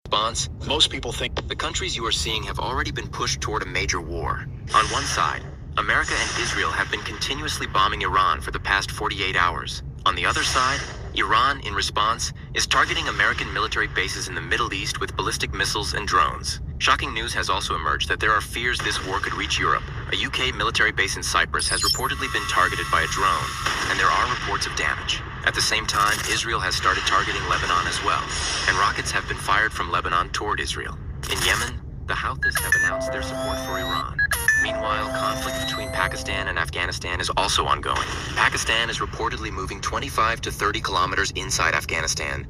response, most people think the countries you are seeing have already been pushed toward a major war. On one side, America and Israel have been continuously bombing Iran for the past 48 hours. On the other side, Iran, in response, is targeting American military bases in the Middle East with ballistic missiles and drones. Shocking news has also emerged that there are fears this war could reach Europe. A UK military base in Cyprus has reportedly been targeted by a drone, and there are reports of damage. At the same time, Israel has started targeting Lebanon as well, and rockets have been fired from Lebanon toward Israel. In Yemen, the Houthis have announced their support for Iran. Meanwhile, conflict between Pakistan and Afghanistan is also ongoing. Pakistan is reportedly moving 25 to 30 kilometers inside Afghanistan.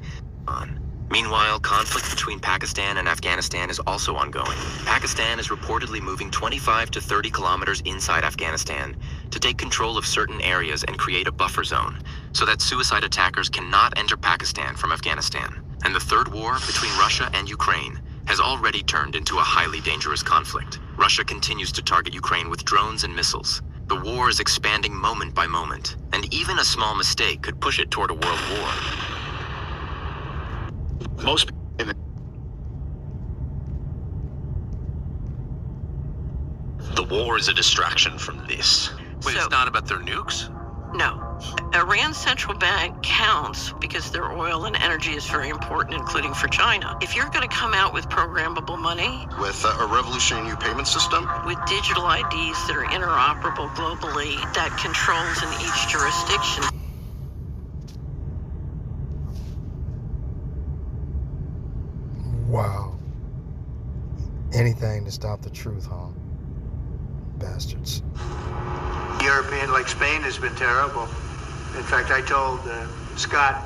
Meanwhile, conflict between Pakistan and Afghanistan is also ongoing. Pakistan is reportedly moving 25 to 30 kilometers inside Afghanistan to take control of certain areas and create a buffer zone so that suicide attackers cannot enter Pakistan from Afghanistan. And the third war between Russia and Ukraine has already turned into a highly dangerous conflict. Russia continues to target Ukraine with drones and missiles. The war is expanding moment by moment, and even a small mistake could push it toward a world war. The war is a distraction from this. Wait, it's not about their nukes? No. Iran's central bank counts because their oil and energy is very important, including for China. If you're going to come out with programmable money, with a revolutionary new payment system, with digital IDs that are interoperable globally, that controls in each jurisdiction. Wow. Anything to stop the truth, huh? Bastards. European, like Spain, has been terrible. In fact, I told Scott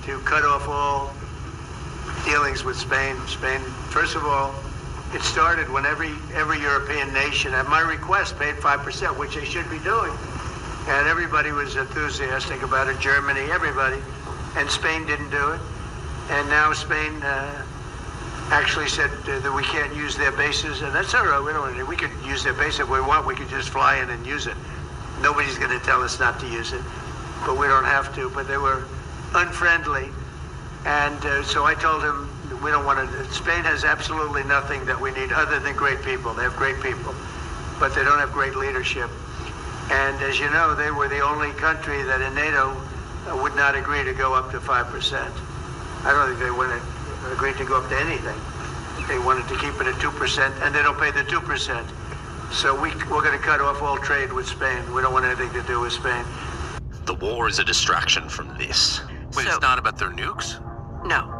to cut off all dealings with Spain. Spain, first of all, it started when every European nation, at my request, paid 5%, which they should be doing. And everybody was enthusiastic about it, Germany, everybody. And Spain didn't do it. And now Spain actually said that we can't use their bases, and that's all right. We could use their base if we want. We could just fly in and use it. Nobody's going to tell us not to use it, but we don't have to. But they were unfriendly, and so I told him we don't want to. Spain has absolutely nothing that we need other than great people. They have great people, but they don't have great leadership. And as you know, they were the only country that in NATO would not agree to go up to 5%. I don't think they would have agreed to go up to anything. They wanted to keep it at 2%, and they don't pay the 2%. So we're going to cut off all trade with Spain. We don't want anything to do with Spain. The war is a distraction from this. Wait, it's not about their nukes? No.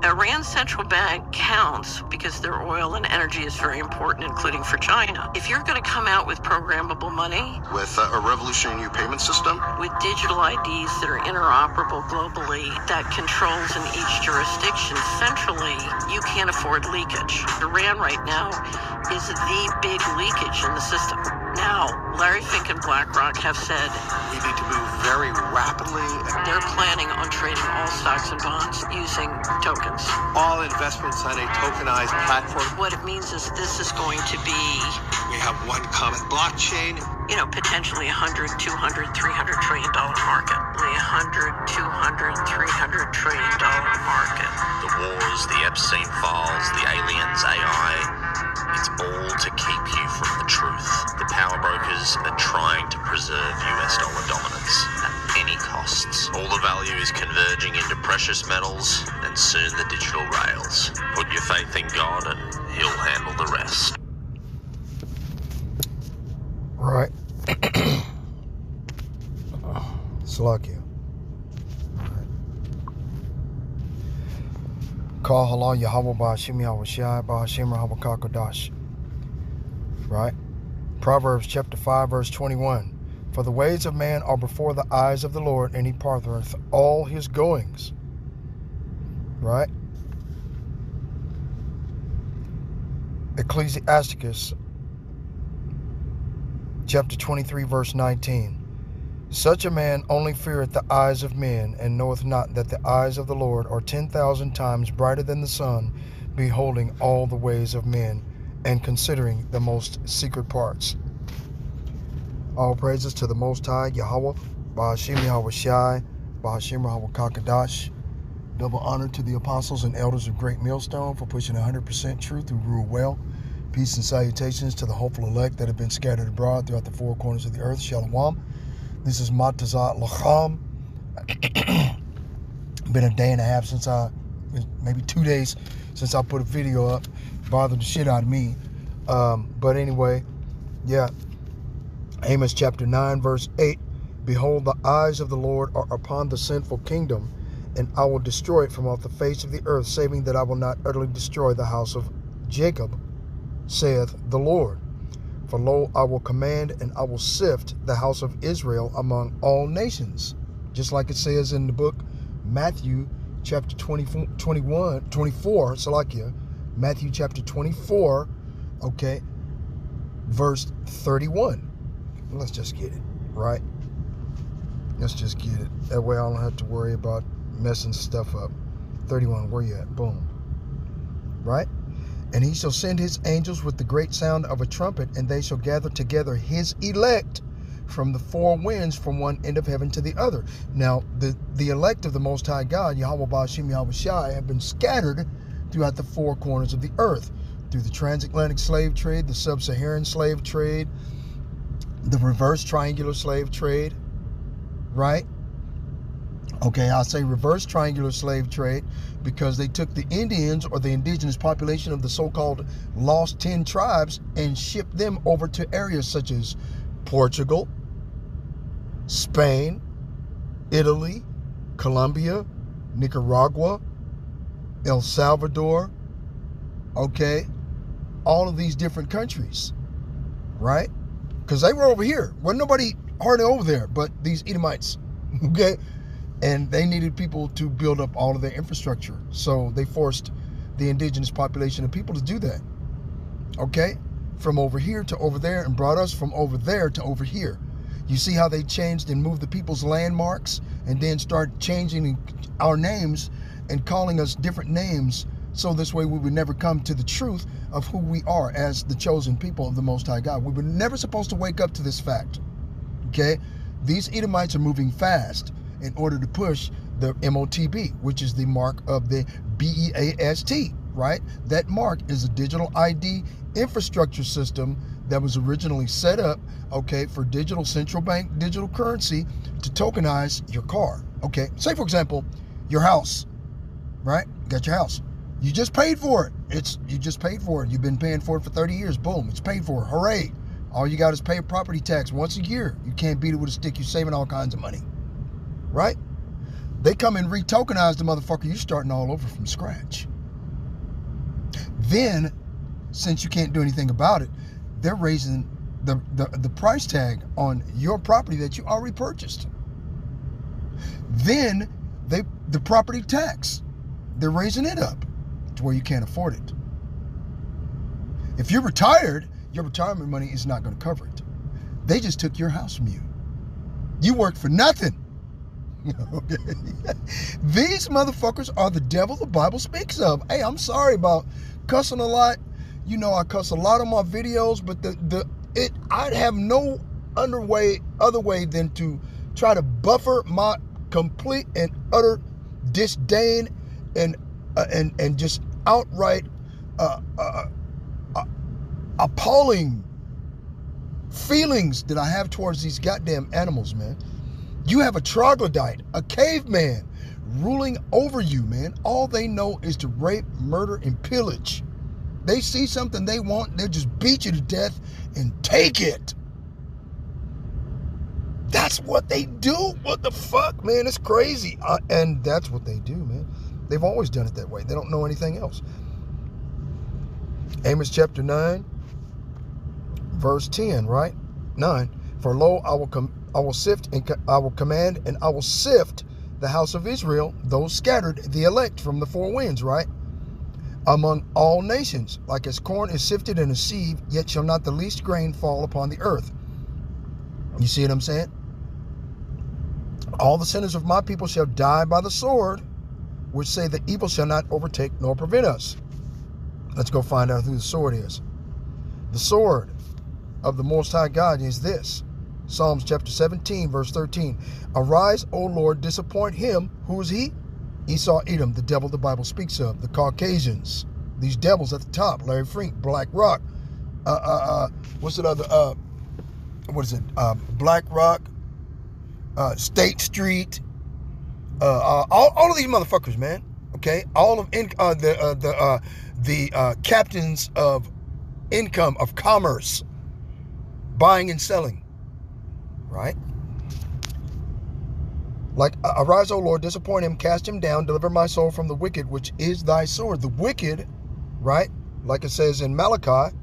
Iran's central bank counts because their oil and energy is very important, including for China. If you're going to come out with programmable money, with a revolutionary new payment system, with digital IDs that are interoperable globally, that controls in each jurisdiction centrally, you can't afford leakage. Iran right now is the big leakage in the system. Now, Larry Fink and BlackRock have said We need to move very rapidly. They're planning on trading all stocks and bonds using tokens. All investments on a tokenized platform. What it means is this is going to be, We have one common blockchain. potentially $100, $200, $300 trillion market. The $100, $200, $300 trillion market. The wars, the Epstein files, the aliens, AI, it's all to keep you from the truth. The power brokers are trying to preserve US dollar dominance at any costs. All the value is converging into precious metals and soon the digital rails. Put your faith in God and He'll handle the rest. Right. Sluck you. Call halal Yahweh Ba'ashim Yahweh Shai Ba'ashim Rahawah Kakodash. Right? Proverbs chapter 5 verse 21. For the ways of man are before the eyes of the Lord, and he pardoneth all his goings. Right? Ecclesiasticus chapter 23 verse 19. Such a man only feareth the eyes of men, and knoweth not that the eyes of the Lord are 10,000 times brighter than the sun, beholding all the ways of men, and considering the most secret parts. All praises to the Most High, Yahweh, Ba'ashim Yahweh Shai, Ba'ashim Rahawah Kakadash. Double honor to the apostles and elders of Great Millstone for pushing 100% truth who rule well. Peace and salutations to the hopeful elect that have been scattered abroad throughout the four corners of the earth. Shalom. This is Matazat Lacham. Been a day and a half since maybe 2 days since I put a video up. Bothered the shit out of me. But anyway, yeah. Amos chapter 9, verse 8. Behold, the eyes of the Lord are upon the sinful kingdom, and I will destroy it from off the face of the earth, saving that I will not utterly destroy the house of Jacob, saith the Lord. For lo, I will command and I will sift the house of Israel among all nations. Just like it says in the book Matthew chapter 24, Salakia, Matthew chapter 24, okay, verse 31. Let's just get it, right? Let's just get it. That way I don't have to worry about messing stuff up. 31, where you at? Boom. Right? And he shall send his angels with the great sound of a trumpet, and they shall gather together his elect from the four winds, from one end of heaven to the other. Now, the elect of the Most High God, Yahweh Ba'ashim Yahweh Shai, have been scattered throughout the four corners of the earth, through the transatlantic slave trade, the sub-Saharan slave trade, the reverse triangular slave trade, right? Okay, I'll say reverse triangular slave trade because they took the Indians, or the indigenous population of the so-called lost 10 tribes, and shipped them over to areas such as Portugal, Spain, Italy, Colombia, Nicaragua, El Salvador, okay? All of these different countries, right? Because they were over here. Wasn't nobody hardly over there but these Edomites, okay? And they needed people to build up all of their infrastructure. So they forced the indigenous population of people to do that, okay? From over here to over there, and brought us from over there to over here. You see how they changed and moved the people's landmarks, and then start changing our names and calling us different names, so this way we would never come to the truth of who we are as the chosen people of the Most High God. We were never supposed to wake up to this fact, okay? These Edomites are moving fast in order to push the MOTB, which is the mark of the BEAST, right? That mark is a digital ID infrastructure system that was originally set up, okay, for digital central bank digital currency to tokenize your car, okay? Say, for example, your house, right? You got your house. You just paid for it. You just paid for it. You've been paying for it for 30 years. Boom, it's paid for. Hooray. All you got is pay property tax once a year. You can't beat it with a stick. You're saving all kinds of money, right? They come and retokenize the motherfucker. You're starting all over from scratch. Then, since you can't do anything about it, they're raising the price tag on your property that you already purchased. Then, the property tax, they're raising it up to where you can't afford it. If you're retired, your retirement money is not going to cover it. They just took your house from you. You worked for nothing. Okay. These motherfuckers are the devil the Bible speaks of. Hey, I'm sorry about cussing a lot. You know, I cuss a lot on my videos, but I'd have no other way than to try to buffer my complete and utter disdain and just outright appalling feelings that I have towards these goddamn animals, man. You have a troglodyte, a caveman, ruling over you, man. All they know is to rape, murder, and pillage. They see something they want, they'll just beat you to death and take it. That's what they do. What the fuck, man? It's crazy. And that's what they do, man. They've always done it that way. They don't know anything else. Amos chapter 9, verse 10, right? 9. For lo, I will sift and I will command and I will sift the house of Israel, those scattered, the elect from the four winds, right? Among all nations, like as corn is sifted in a sieve, yet shall not the least grain fall upon the earth. You see what I'm saying? All the sinners of my people shall die by the sword, which say the evil shall not overtake nor prevent us. Let's go find out who the sword is. The sword of the Most High God is this. Psalms chapter 17, verse 13. Arise, O Lord, disappoint him. Who is he? Esau, Edom, the devil the Bible speaks of, the Caucasians, these devils at the top, Larry Frink, Black Rock, what's it other, Black Rock, State Street, all of these motherfuckers, man. Okay, all of the captains of income, of commerce, buying and selling, right? Like, arise, O Lord, disappoint him, cast him down, deliver my soul from the wicked, which is thy sword. The wicked, right? Like it says in Malachi,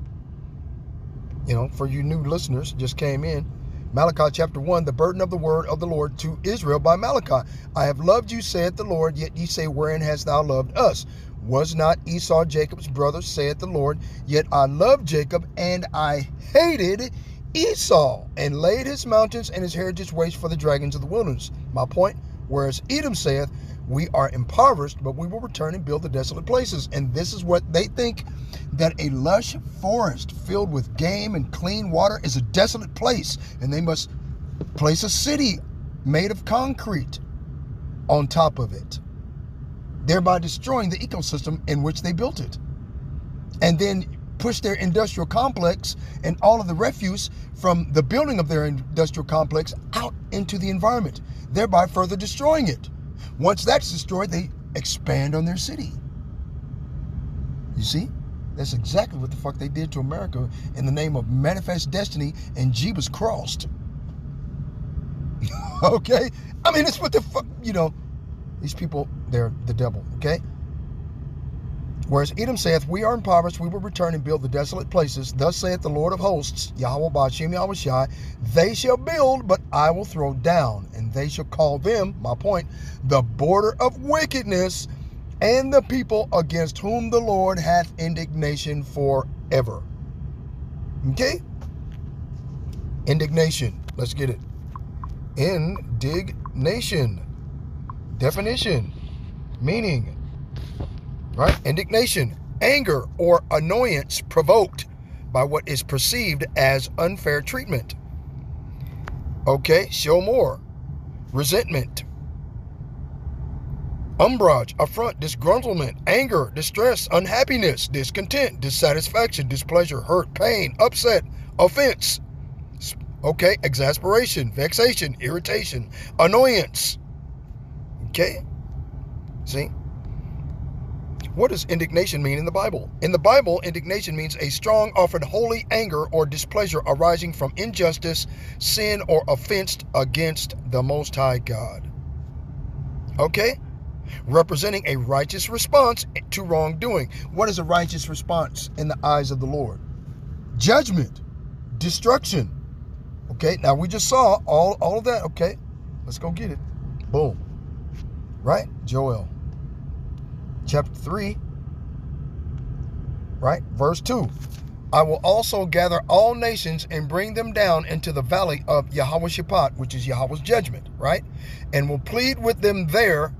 for you new listeners, just came in, Malachi chapter 1, the burden of the word of the Lord to Israel by Malachi. I have loved you, saith the Lord, yet ye say, wherein hast thou loved us? Was not Esau Jacob's brother, saith the Lord? Yet I loved Jacob, and I hated Esau, and laid his mountains and his heritage waste for the dragons of the wilderness. My point, whereas Edom saith, we are impoverished, but we will return and build the desolate places. And this is what they think, that a lush forest filled with game and clean water is a desolate place, and they must place a city made of concrete on top of it, thereby destroying the ecosystem in which they built it. And then push their industrial complex and all of the refuse from the building of their industrial complex out into the environment, thereby further destroying it. Once that's destroyed, they expand on their city. You see? That's exactly what the fuck they did to America in the name of manifest destiny and Jeebus crossed. Okay? I mean, it's what the fuck, these people, they're the devil, okay? Whereas Edom saith, we are impoverished, we will return and build the desolate places. Thus saith the Lord of hosts, Yahweh Ba'ashem Yahweh Shai, they shall build, but I will throw down, and they shall call them, my point, the border of wickedness, and the people against whom the Lord hath indignation forever. Okay? Indignation. Let's get it. Indignation. Definition. Meaning. Right? Indignation, anger or annoyance provoked by what is perceived as unfair treatment. Okay, show more. Resentment, umbrage, affront, disgruntlement, anger, distress, unhappiness, discontent, dissatisfaction, displeasure, hurt, pain, upset, offense. Okay, exasperation, vexation, irritation, annoyance. Okay, see? What does indignation mean in the Bible? In the Bible, indignation means a strong, often holy anger or displeasure arising from injustice, sin, or offense against the Most High God. Okay? Representing a righteous response to wrongdoing. What is a righteous response in the eyes of the Lord? Judgment, destruction. Okay, now we just saw all of that. Okay, let's go get it. Boom. Right? Joel. Chapter 3, right? Verse 2. I will also gather all nations and bring them down into the valley of Yahweh-Shaphat, which is Yahweh's judgment, right? And will plead with them there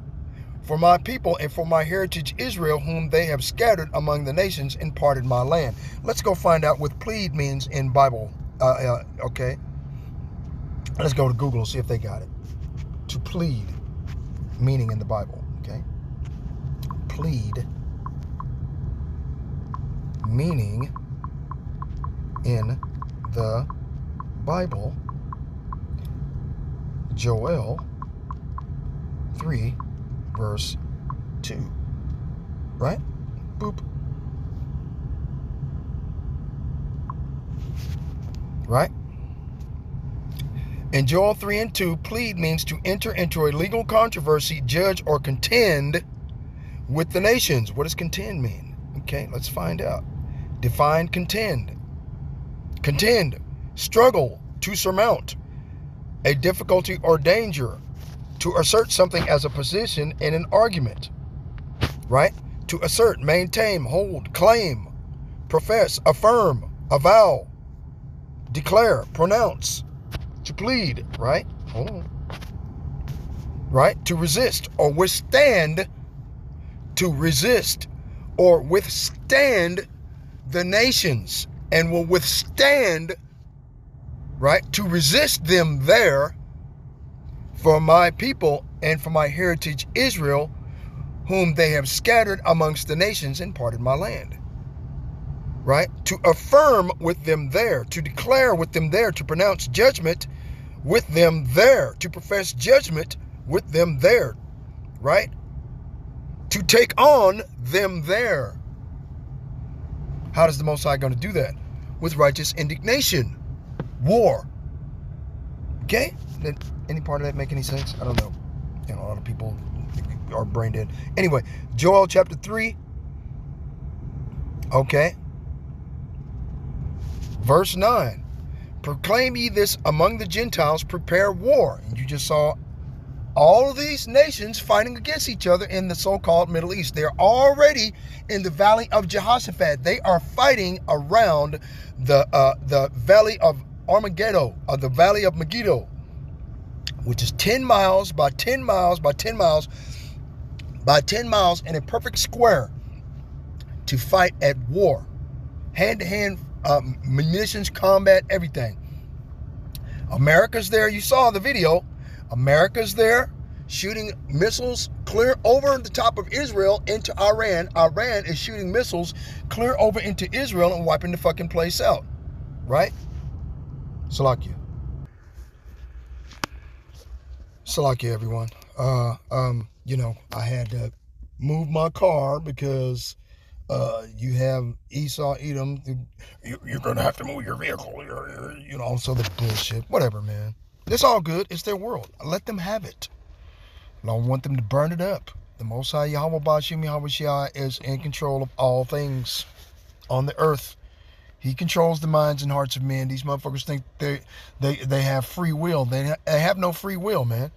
for my people and for my heritage Israel, whom they have scattered among the nations and parted my land. Let's go find out what plead means in Bible. Okay. Let's go to Google and see if they got it. To plead, meaning in the Bible, okay? Plead, meaning in the Bible. Joel 3 verse 2, right? Boop. Right? In Joel 3 and 2, plead means to enter into a legal controversy, judge, or contend with the nations. What does contend mean? Okay, let's find out. Define contend. Contend, struggle, to surmount a difficulty or danger, to assert something as a position in an argument, right? To assert, maintain, hold, claim, profess, affirm, avow, declare, pronounce, to plead, right? Hold on. Right? To resist or withstand, to resist or withstand the nations, and will withstand, right? To resist them there for my people and for my heritage Israel, whom they have scattered amongst the nations and parted my land. Right? To affirm with them there, to declare with them there, to pronounce judgment with them there, to profess judgment with them there. Right? To take on them there. How is the Most High going to do that? With righteous indignation. War. Okay? Did any part of that make any sense? I don't know. You know, a lot of people are brain dead. Anyway, Joel chapter 3. Okay. Verse 9. Proclaim ye this among the Gentiles, prepare war. And you just saw all of these nations fighting against each other in the so-called Middle East. They're already in the valley of Jehoshaphat. They are fighting around the valley of Armageddon, or the valley of Megiddo, which is 10 miles by 10 miles by 10 miles by 10 miles in a perfect square to fight at war. Hand-to-hand munitions, combat, everything. America's there. You saw the video. America's there shooting missiles clear over the top of Israel into Iran. Iran is shooting missiles clear over into Israel and wiping the fucking place out. Right? Salakia. Salakia, everyone. You know, I had to move my car because you have Esau, Edom. You're going to have to move your vehicle. You know, so the bullshit. Whatever, man. It's all good. It's their world. Let them have it. I don't want them to burn it up. The Most High Yahweh Bashim Yahweh Shai is in control of all things on the earth. He controls the minds and hearts of men. These motherfuckers think they have free will. They have no free will, man.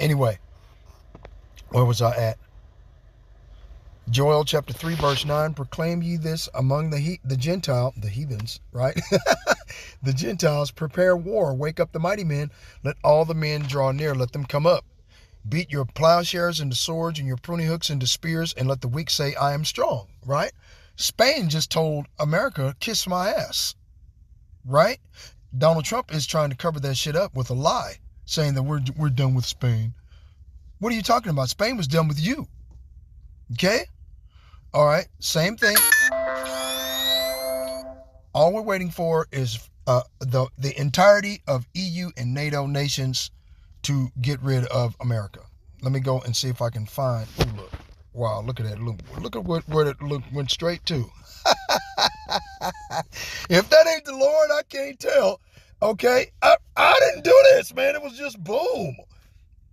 Anyway, where was I at? Joel chapter 3 verse 9, proclaim ye this among the heathens, right? The Gentiles, prepare war, wake up the mighty men, let all the men draw near, let them come up. Beat your plowshares into swords and your pruning hooks into spears, and let the weak say, I am strong, right? Spain just told America, kiss my ass, right? Donald Trump is trying to cover that shit up with a lie, saying that we're done with Spain. What are you talking about? Spain was done with you. Okay? All right, same thing. All we're waiting for is the entirety of EU and NATO nations to get rid of America. Let me go and see if I can find. Oh, look. Wow, look at that. Look at where it went straight to. If that ain't the Lord, I can't tell. Okay? I didn't do this, man. It was just boom.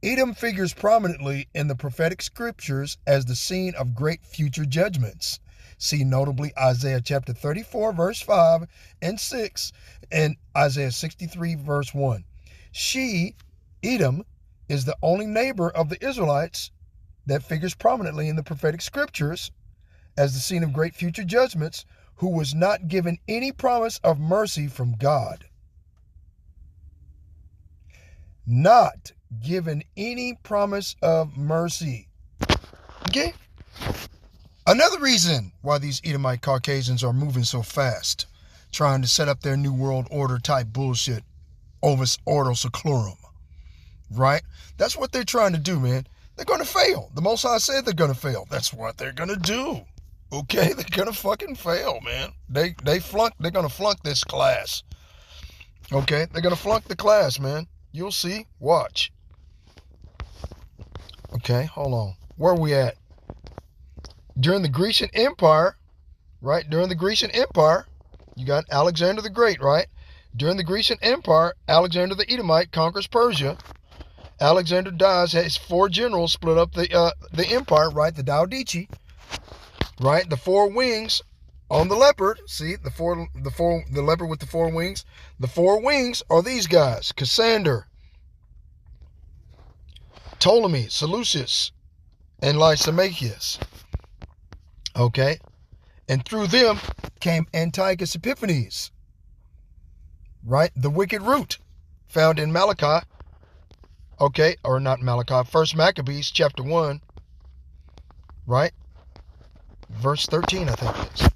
Edom figures prominently in the prophetic scriptures as the scene of great future judgments. See notably Isaiah chapter 34 verse 5 and 6 and Isaiah 63 verse 1. She, Edom, is the only neighbor of the Israelites that figures prominently in the prophetic scriptures as the scene of great future judgments, who was not given any promise of mercy from God. Not given any promise of mercy. Okay? Another reason why these Edomite Caucasians are moving so fast, trying to set up their new world order type bullshit, Ovis Ordo Seclorum, right? That's what they're trying to do, man. They're going to fail. The Most High said they're going to fail. That's what they're going to do. Okay? They're going to fucking fail, man. They're going to flunk this class. Okay? They're going to flunk the class, man. You'll see. Watch. Okay, hold on. Where are we at? During the Grecian Empire, right? During the Grecian Empire, you got Alexander the Great, right? During the Grecian Empire, Alexander the Edomite conquers Persia. Alexander dies, has 4 generals split up the empire, right? The Daoichi, right? The 4 wings on the leopard. See, the leopard with the 4 wings. The 4 wings are these guys: Cassander, Ptolemy, Seleucus, and Lysimachus. Okay? And through them came Antiochus Epiphanes. Right? The wicked root found in Malachi. Okay? Or not Malachi. 1 Maccabees chapter 1. Right? Verse 13, I think it is.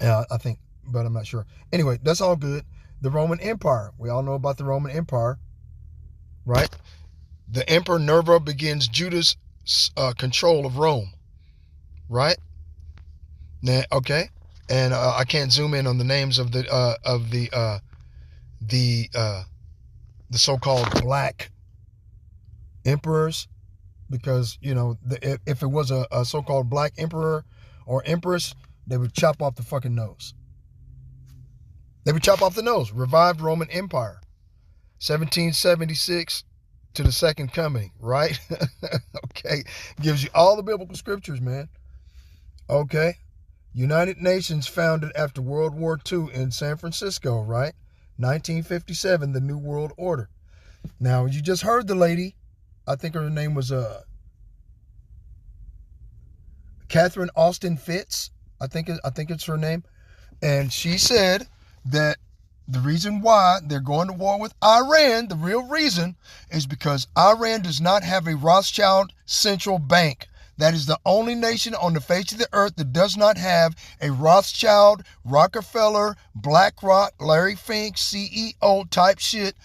Yeah, I think, but I'm not sure. Anyway, that's all good. The Roman Empire. We all know about the Roman Empire. Right? The Emperor Nerva begins Judah's control of Rome, right? Now, okay, and I can't zoom in on the names of the so-called black emperors, because if it was a so-called black emperor or empress, they would chop off the fucking nose. They would chop off the nose. Revived Roman Empire, 1776 to the Second Coming, right? Okay, gives you all the biblical scriptures, man. Okay, United Nations founded after World War II in San Francisco, right? 1957, the New World Order. Now, you just heard the lady. I think her name was Catherine Austin Fitz. I think it's her name. And she said that the reason why they're going to war with Iran, the real reason, is because Iran does not have a Rothschild central bank. That is the only nation on the face of the earth that does not have a Rothschild, Rockefeller, BlackRock, Larry Fink, CEO type shit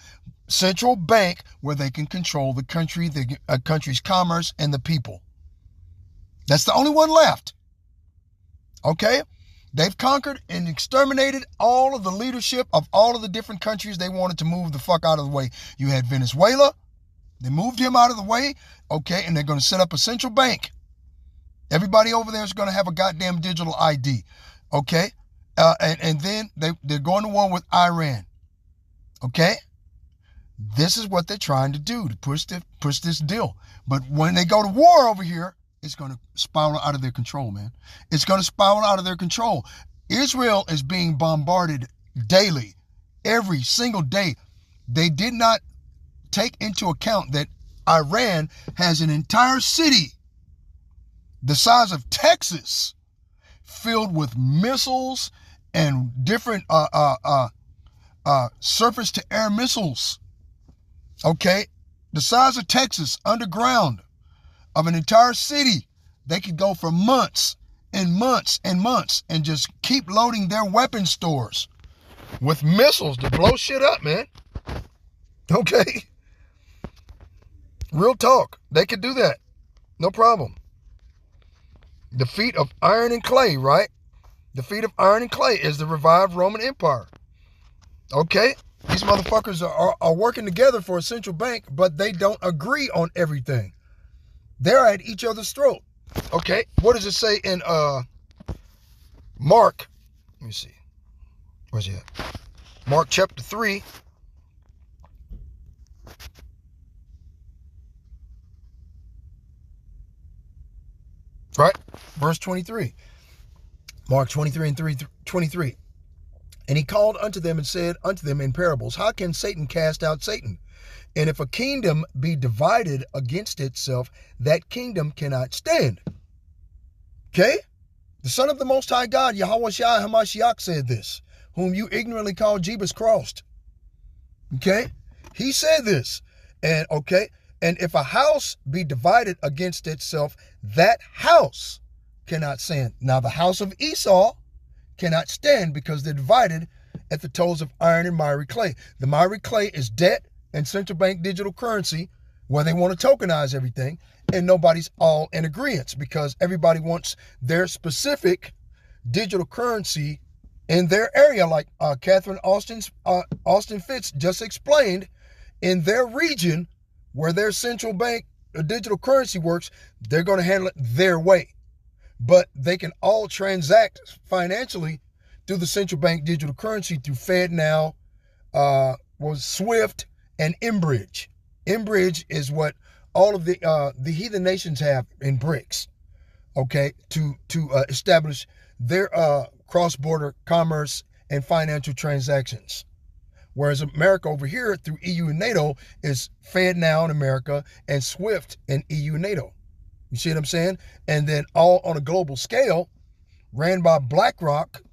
central bank where they can control the country, the country's commerce, and the people. That's the only one left. Okay? They've conquered and exterminated all of the leadership of all of the different countries they wanted to move the fuck out of the way. You had Venezuela. They moved him out of the way. Okay, and they're going to set up a central bank. Everybody over there is going to have a goddamn digital ID. Okay? And then they're going to war with Iran. Okay? This is what they're trying to do, to push this deal. But when they go to war over here, it's going to spiral out of their control, man. It's going to spiral out of their control. Israel is being bombarded daily, every single day. They did not take into account that Iran has an entire city the size of Texas filled with missiles and different surface-to-air missiles. Okay? The size of Texas, underground, of an entire city. They could go for months and months and months and just keep loading their weapon stores with missiles to blow shit up, man. Okay? Real talk. They could do that. No problem. The feat of iron and clay, right? The feat of iron and clay is the revived Roman Empire. Okay? These motherfuckers are working together for a central bank, but they don't agree on everything. They're at each other's throat. Okay? What does it say in Mark? Let me see. Where's he at? Mark chapter 3. Right? Verse 23. Mark 23 and 23. And he called unto them and said unto them in parables, how can Satan cast out Satan? And if a kingdom be divided against itself, that kingdom cannot stand. Okay? The Son of the Most High God, Yahweh Shai HaMashiach, said this, whom you ignorantly call Jebus crossed. Okay? He said this. And okay, and if a house be divided against itself, that house cannot stand. Now the house of Esau cannot stand because they're divided at the toes of iron and miry clay. The miry clay is debt and central bank digital currency where they want to tokenize everything, and nobody's all in agreement because everybody wants their specific digital currency in their area, like Catherine Austin Fitz just explained. In their region where their central bank digital currency works, they're going to handle it their way. But they can all transact financially through the central bank digital currency through FedNow, Swift, and Mbridge. Mbridge is what all of the heathen nations have in BRICS, okay, to establish their cross-border commerce and financial transactions. Whereas America over here through EU and NATO is FedNow in America and Swift in EU and NATO. You see what I'm saying? And then all on a global scale, ran by BlackRock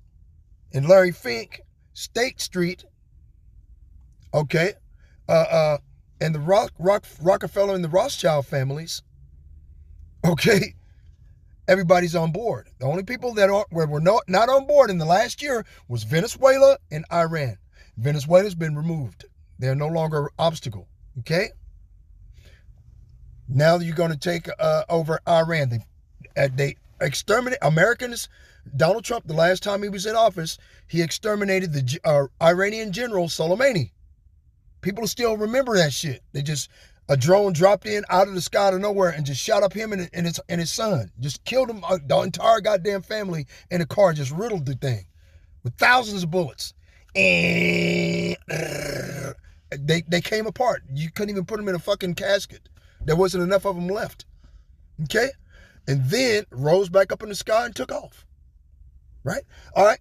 and Larry Fink, State Street, okay, and the Rockefeller and the Rothschild families, okay, everybody's on board. The only people that were not on board in the last year was Venezuela and Iran. Venezuela's been removed. They're no longer an obstacle, okay? Now you're going to take over Iran. They exterminate Americans. Donald Trump, the last time he was in office, he exterminated the Iranian general Soleimani. People still remember that shit. A drone dropped in out of the sky out of nowhere and just shot up him and his son. Just killed him, the entire goddamn family in a car, just riddled the thing with thousands of bullets. And they came apart. You couldn't even put them in a fucking casket. There wasn't enough of them left. Okay? And then rose back up in the sky and took off. Right? All right.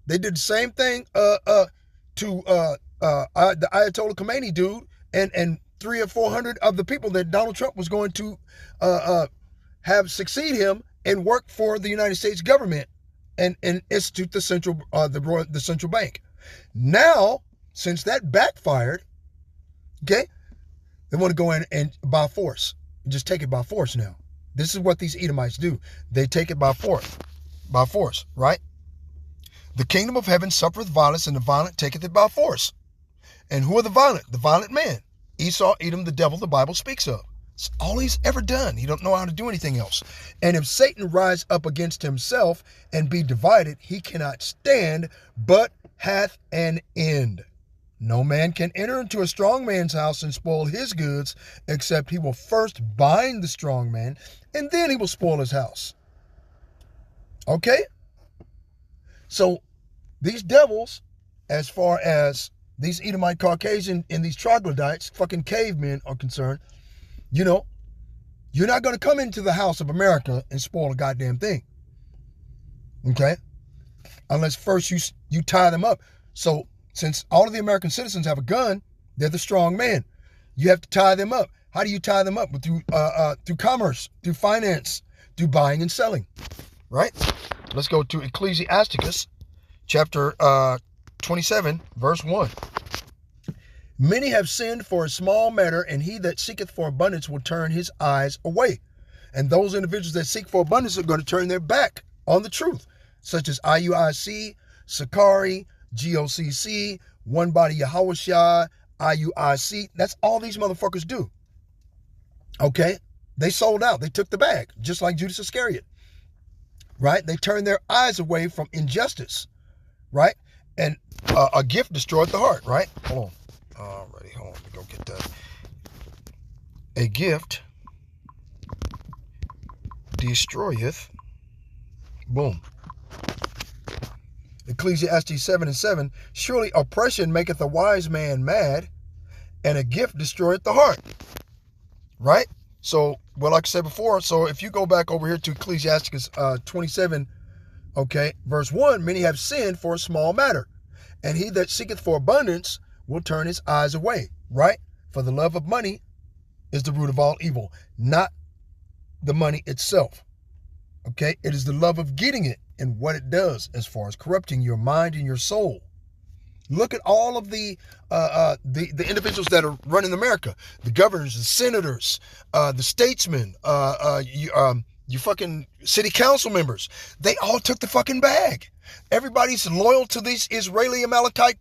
They did the same thing to the Ayatollah Khomeini dude and 300 or 400 of the people that Donald Trump was going to have succeed him and work for the United States government and institute the central bank. Now, since that backfired, okay, they want to go in and by force, just take it by force now. This is what these Edomites do. They take it by force, right? The kingdom of heaven suffereth violence, and the violent taketh it by force. And who are the violent? The violent men. Esau, Edom, the devil, the Bible speaks of. It's all he's ever done. He don't know how to do anything else. And if Satan rise up against himself and be divided, he cannot stand, but hath an end. No man can enter into a strong man's house and spoil his goods, except he will first bind the strong man, and then he will spoil his house. Okay? So, these devils, as far as these Edomite Caucasian and these troglodytes, fucking cavemen are concerned, you know, you're not going to come into the house of America and spoil a goddamn thing. Okay? Unless first you tie them up. So, since all of the American citizens have a gun, they're the strong man. You have to tie them up. How do you tie them up? Through commerce, through finance, through buying and selling. Right? Let's go to Ecclesiasticus, chapter 27, verse 1. Many have sinned for a small matter, and he that seeketh for abundance will turn his eyes away. And those individuals that seek for abundance are going to turn their back on the truth, such as IUIC, Sakari, GOCC, One Body Yahushua, IUIC. That's all these motherfuckers do. Okay? They sold out. They took the bag, just like Judas Iscariot. Right? They turned their eyes away from injustice. Right? And a gift destroyed the heart. Right? Hold on. Alrighty, hold on. Let me go get that. A gift destroyeth. Boom. Ecclesiastes 7:7. Surely oppression maketh a wise man mad, and a gift destroyeth the heart. Right? So, well, like I said before, so if you go back over here to Ecclesiastes 27, okay, verse 1, many have sinned for a small matter, and he that seeketh for abundance will turn his eyes away, right? For the love of money is the root of all evil, not the money itself, okay? It is the love of getting it and what it does as far as corrupting your mind and your soul. Look at all of the individuals that are running America, the governors, the senators, the statesmen, you fucking city council members. They all took the fucking bag. Everybody's loyal to these Israeli Amalekite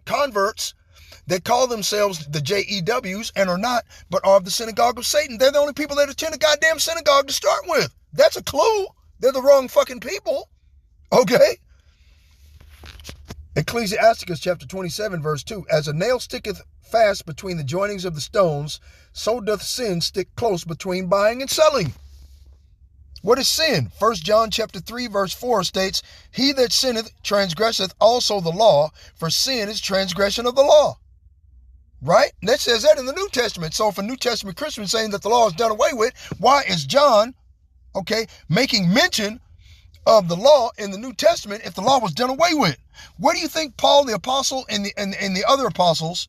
converts that call themselves the JEWs and are not, but are of the synagogue of Satan. They're the only people that attend a goddamn synagogue to start with. That's a clue. They're the wrong fucking people. Okay? Ecclesiasticus chapter 27, verse 2. As a nail sticketh fast between the joinings of the stones, so doth sin stick close between buying and selling. What is sin? 1 John chapter 3, verse 4 states, he that sinneth transgresseth also the law, for sin is transgression of the law. Right? And that says that in the New Testament. So if a New Testament Christian is saying that the law is done away with, why is John, okay, making mention of the law in the New Testament if the law was done away with? Where do you think Paul the apostle and the other apostles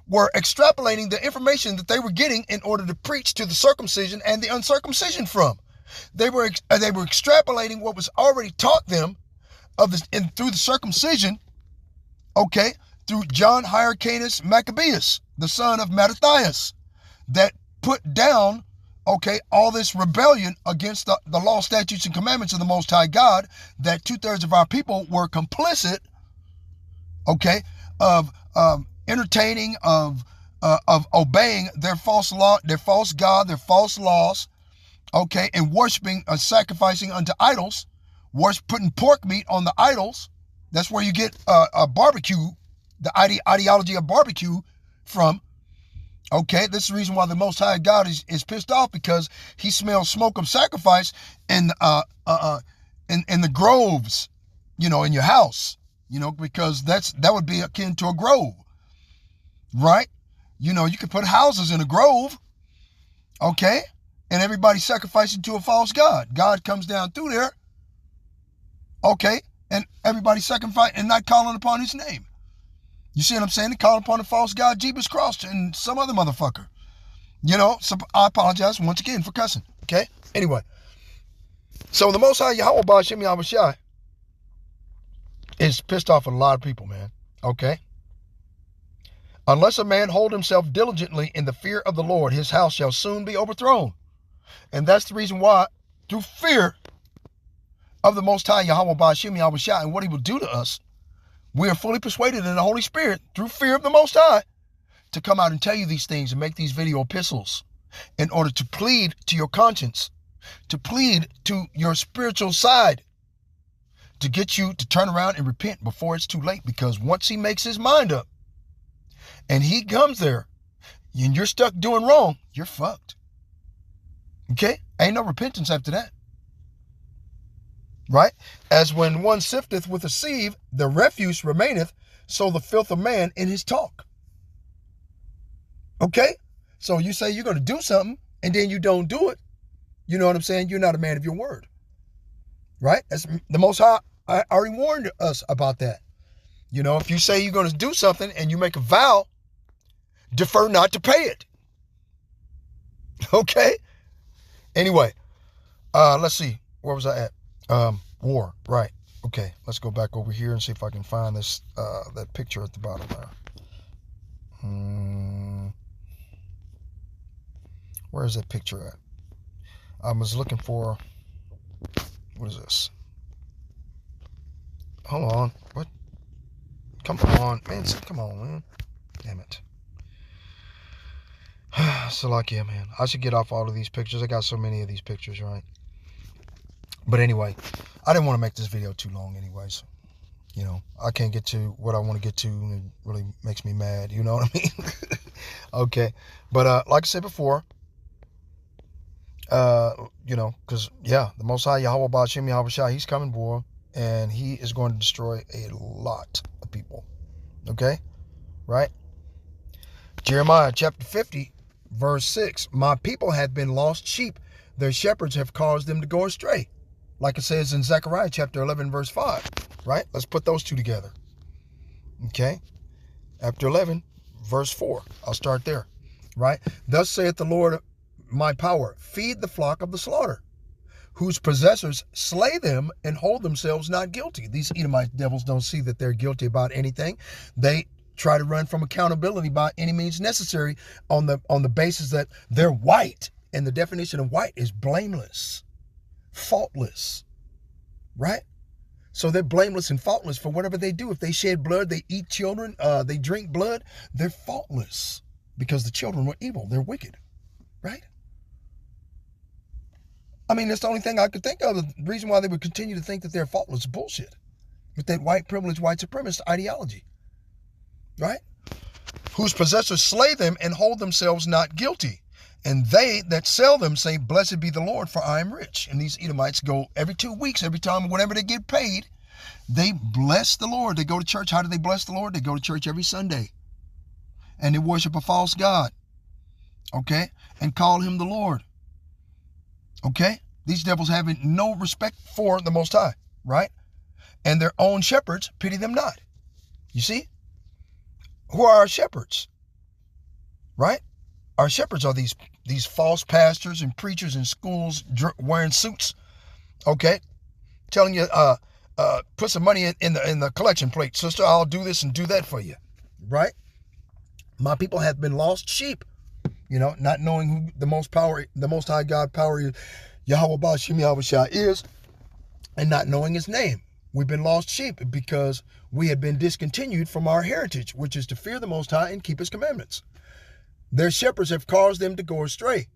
were extrapolating the information that they were getting in order to preach to the circumcision and the uncircumcision from? They were extrapolating what was already taught them through the circumcision, okay, through John Hyrcanus Maccabeus, the son of Mattathias, that put down, okay, all this rebellion against the law, statutes, and commandments of the Most High God, that 2/3 of our people were complicit, okay, of entertaining, of of obeying their false law, their false God, their false laws, okay, and worshiping, sacrificing unto idols, putting pork meat on the idols. That's where you get a barbecue, the ideology of barbecue from. Okay, this is the reason why the Most High God is pissed off, because he smells smoke of sacrifice in the groves, you know, in your house, you know, because that would be akin to a grove, right? You know, you could put houses in a grove, okay, and everybody sacrificing to a false god. God comes down through there, okay, and everybody sacrificing and not calling upon his name. You see what I'm saying? They call upon the false god Jeebus Cross and some other motherfucker. You know, so I apologize once again for cussing, okay? Anyway, so the Most High Yahweh Ba'Shem Yahushai is pissed off at a lot of people, man, okay? Unless a man hold himself diligently in the fear of the Lord, his house shall soon be overthrown. And that's the reason why, through fear of the Most High Yahweh Ba'Shem Yahushai and what he will do to us, we are fully persuaded in the Holy Spirit, through fear of the Most High, to come out and tell you these things and make these video epistles in order to plead to your conscience, to plead to your spiritual side, to get you to turn around and repent before it's too late. Because once he makes his mind up and he comes there and you're stuck doing wrong, you're fucked. Okay? Ain't no repentance after that. Right? As when one sifteth with a sieve, the refuse remaineth, so the filth of man in his talk. Okay? So you say you're going to do something and then you don't do it. You know what I'm saying? You're not a man of your word. Right? That's the Most High. I already warned us about that. You know, if you say you're going to do something and you make a vow, defer not to pay it. Okay? Anyway, let's see. Where was I at? War. Right. Okay. Let's go back over here and see if I can find this, that picture at the bottom there. Where is that picture at? I was looking for, what is this? Hold on. What? Come on, man. Come on, man. Damn it. So like, yeah, man. I should get off all of these pictures. I got so many of these pictures, right? But anyway, I didn't want to make this video too long anyways. You know, I can't get to what I want to get to, and it really makes me mad. You know what I mean? Okay. But like I said before, you know, because, yeah, the Most High Yahweh Ba'Shem Yahushai, he's coming, boy, and he is going to destroy a lot of people. Okay? Right? Jeremiah chapter 50, verse 6. My people have been lost sheep. Their shepherds have caused them to go astray. Like it says in Zechariah chapter 11, verse 5. Right? Let's put those two together. Okay? Chapter 11, verse 4. I'll start there. Right? Thus saith the Lord, my power, feed the flock of the slaughter, whose possessors slay them and hold themselves not guilty. These Edomite devils don't see that they're guilty about anything. They try to run from accountability by any means necessary on the basis that they're white. And the definition of white is blameless, faultless, right? So they're blameless and faultless for whatever they do. If they shed blood, they eat children, they drink blood, they're faultless because the children were evil. They're wicked, right? I mean, that's the only thing I could think of. The reason why they would continue to think that they're faultless is bullshit with that white privilege, white supremacist ideology, right? Whose possessors slay them and hold themselves not guilty. And they that sell them say, blessed be the Lord, for I am rich. And these Edomites go every 2 weeks, every time, whenever they get paid, they bless the Lord. They go to church. How do they bless the Lord? They go to church every Sunday. And they worship a false god, okay? And call him the Lord, okay? These devils having no respect for the Most High, right? And their own shepherds pity them not. You see? Who are our shepherds? Right? Our shepherds are these false pastors and preachers in schools wearing suits, okay? Telling you, put some money in the collection plate, sister. I'll do this and do that for you, right? My people have been lost sheep, you know, not knowing who the Most High God power Yahweh Ba'Shem Yahushai is, and not knowing his name. We've been lost sheep because we have been discontinued from our heritage, which is to fear the Most High and keep his commandments. Their shepherds have caused them to go astray,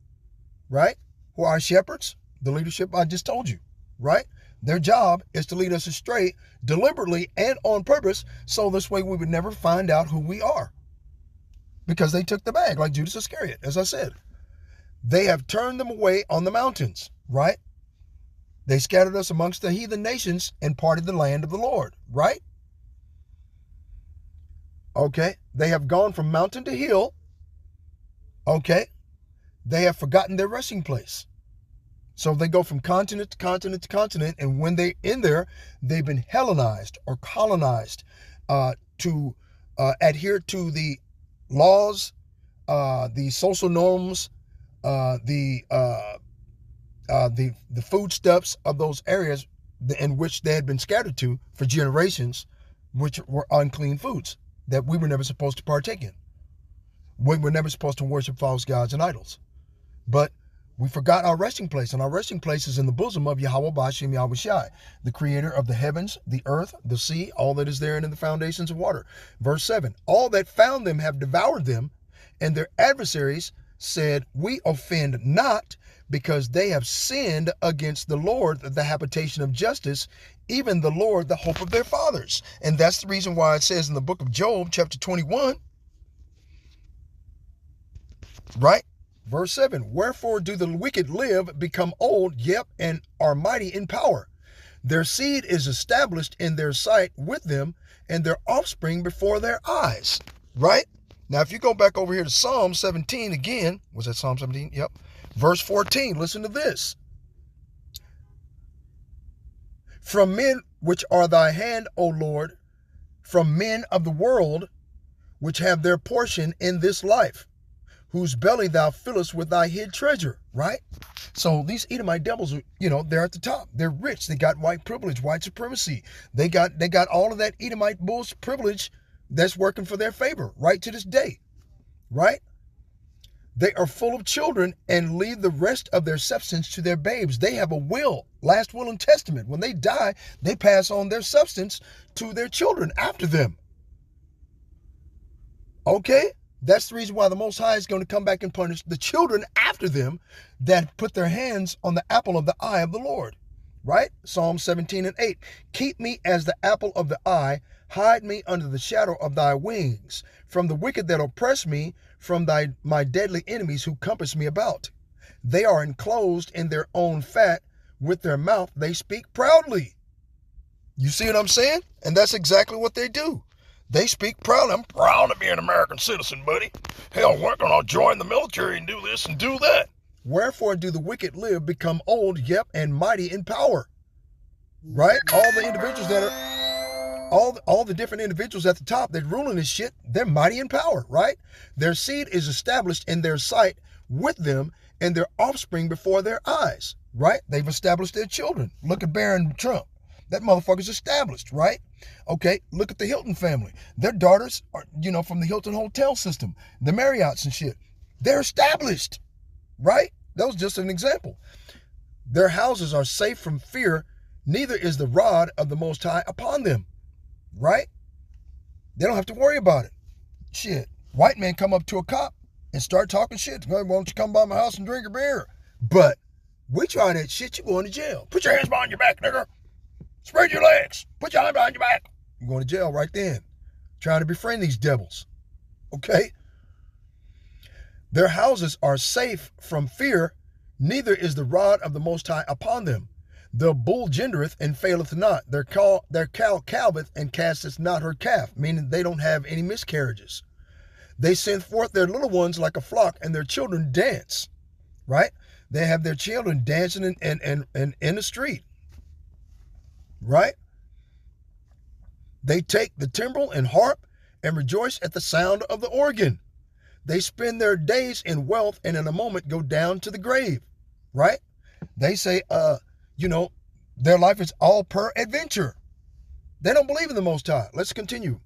right? Who are shepherds? The leadership I just told you, right? Their job is to lead us astray deliberately and on purpose, so this way we would never find out who we are. Because they took the bag, like Judas Iscariot, as I said. They have turned them away on the mountains, right? They scattered us amongst the heathen nations and parted the land of the Lord, right? Okay, they have gone from mountain to hill. Okay, they have forgotten their resting place. So they go from continent to continent to continent, and when they're in there, they've been Hellenized or colonized to adhere to the laws, the social norms, the foodstuffs of those areas in which they had been scattered to for generations, which were unclean foods that we were never supposed to partake in. We were never supposed to worship false gods and idols. But we forgot our resting place, and our resting place is in the bosom of Yahweh Ba'Shem Yahweh Shai, the creator of the heavens, the earth, the sea, all that is therein in the foundations of water. Verse 7, all that found them have devoured them, and their adversaries said, we offend not, because they have sinned against the Lord, the habitation of justice, even the Lord, the hope of their fathers. And that's the reason why it says in the book of Job, chapter 21, right? Verse 7, wherefore do the wicked live, become old, yep, and are mighty in power. Their seed is established in their sight with them, and their offspring before their eyes. Right? Now, if you go back over here to Psalm 17 again, was that Psalm 17? Yep. Verse 14, listen to this. From men which are thy hand, O Lord, from men of the world, which have their portion in this life, whose belly thou fillest with thy hid treasure, right? So these Edomite devils are, they're at the top. They're rich. They got white privilege, white supremacy. They got all of that Edomite bullshit privilege that's working for their favor right to this day, right? They are full of children and leave the rest of their substance to their babes. They have a will, last will and testament. When they die, they pass on their substance to their children after them. Okay? That's the reason why the Most High is going to come back and punish the children after them that put their hands on the apple of the eye of the Lord. Right? Psalm 17 and 8. Keep me as the apple of the eye. Hide me under the shadow of thy wings. From the wicked that oppress me, from my deadly enemies who compass me about. They are enclosed in their own fat. With their mouth they speak proudly. You see what I'm saying? And that's exactly what they do. They speak proud. I'm proud to be an American citizen, buddy. Hell, we're going to join the military and do this and do that. Wherefore do the wicked live, become old, yep, and mighty in power. Right? All the individuals that are, all the different individuals at the top that ruling this shit, they're mighty in power, right? Their seed is established in their sight with them, and their offspring before their eyes, right? They've established their children. Look at Barron Trump. That motherfucker's established, right? Okay, look at the Hilton family. Their daughters are, from the Hilton hotel system, the Marriotts and shit. They're established, right? That was just an example. Their houses are safe from fear, neither is the rod of the Most High upon them, right? They don't have to worry about it. Shit, white man come up to a cop and start talking shit. Why don't you come by my house and drink a beer? But we try that shit, you going to jail. Put your hands behind your back, nigga. Spread your legs. Put your hand behind your back. You're going to jail right then. Trying to befriend these devils. Okay? Their houses are safe from fear, neither is the rod of the Most High upon them. The bull gendereth and faileth not. Their cow calveth and casteth not her calf, meaning they don't have any miscarriages. They send forth their little ones like a flock, and their children dance. Right? They have their children dancing in the street. Right? They take the timbrel and harp and rejoice at the sound of the organ. They spend their days in wealth and in a moment go down to the grave. Right? They say, their life is all per adventure. They don't believe in the Most High. Let's continue.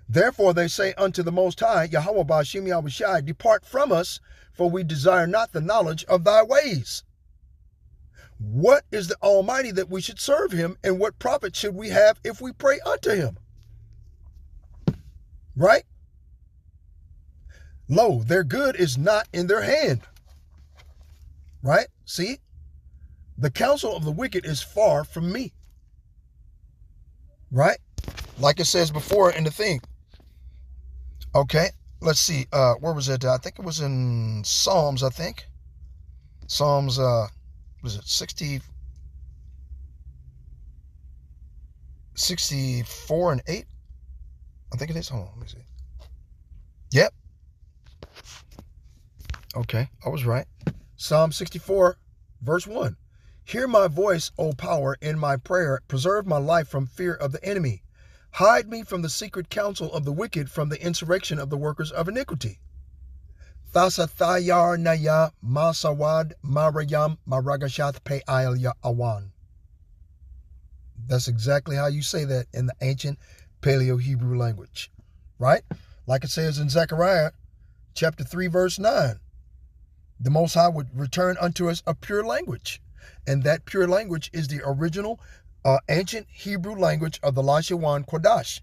Therefore they say unto the Most High, Yahweh Ba'Shem Yahweh Shai, depart from us, for we desire not the knowledge of thy ways. What is the Almighty that we should serve him, and what profit should we have if we pray unto him? Right? Lo, their good is not in their hand. Right? See? The counsel of the wicked is far from me. Right? Like it says before in the thing. Okay, let's see. Where was it? I think it was in Psalms, I think. Psalms, was it 64 and 8? I think it is. Hold on, let me see. Yep. Okay, I was right. Psalm 64, verse 1. Hear my voice, O power, in my prayer. Preserve my life from fear of the enemy. Hide me from the secret counsel of the wicked, from the insurrection of the workers of iniquity. Thasathayar naya masawad marayam maragashath pe'ayal ya awan. That's exactly how you say that in the ancient Paleo-Hebrew language, right? Like it says in Zechariah chapter 3, verse 9. The Most High would return unto us a pure language. And that pure language is the original ancient Hebrew language of the Lashawan Kodash.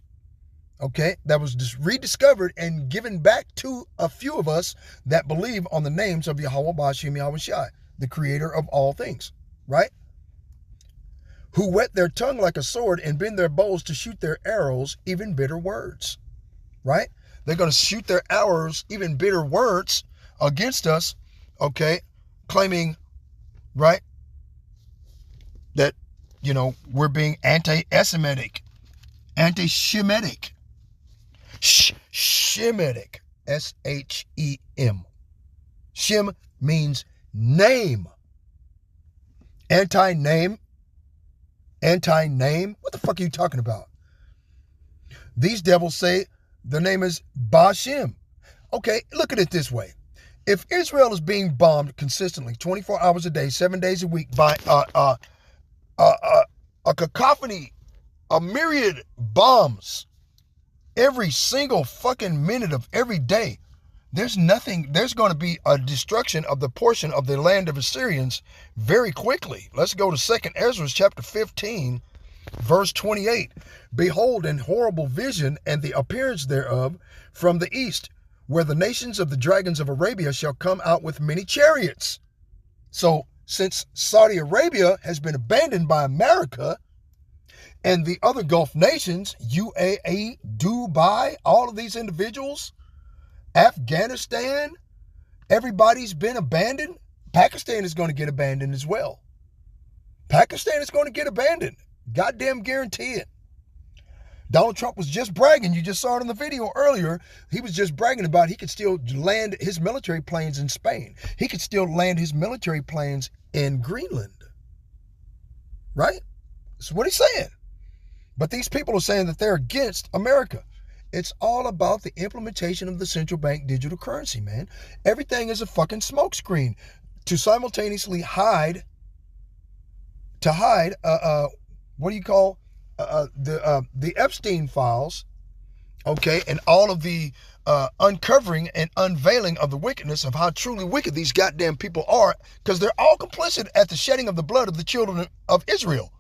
Okay, that was just rediscovered and given back to a few of us that believe on the names of Yahweh Bashim Yahweh Shai, the creator of all things, right? Who whet their tongue like a sword and bend their bows to shoot their arrows, even bitter words, right? They're going to shoot their arrows, even bitter words against us, okay, claiming, right, that, you know, we're being anti-Semitic, anti-Shemitic, Shemitic, S-H-E-M. Shem means name. Anti-name. What the fuck are you talking about? These devils say the name is Bashem. Okay, look at it this way. If Israel is being bombed consistently, 24 hours a day, 7 days a week by a cacophony, a myriad bombs every single fucking minute of every day, there's going to be a destruction of the portion of the land of Assyrians very quickly. Let's go to 2nd Ezra chapter 15, verse 28. Behold, an horrible vision and the appearance thereof from the east, where the nations of the dragons of Arabia shall come out with many chariots. So, since Saudi Arabia has been abandoned by America and the other Gulf nations, UAE, Dubai, all of these individuals, Afghanistan, everybody's been abandoned. Pakistan is going to get abandoned as well. Pakistan is going to get abandoned. Goddamn guarantee it. Donald Trump was just bragging. You just saw it in the video earlier. He was just bragging about he could still land his military planes in Spain. He could still land his military planes in Greenland. Right? That's what he's saying. But these people are saying that they're against America. It's all about the implementation of the central bank digital currency, man. Everything is a fucking smokescreen to simultaneously hide what do you call the Epstein files, okay, and all of the uncovering and unveiling of the wickedness of how truly wicked these goddamn people are, because they're all complicit at the shedding of the blood of the children of Israel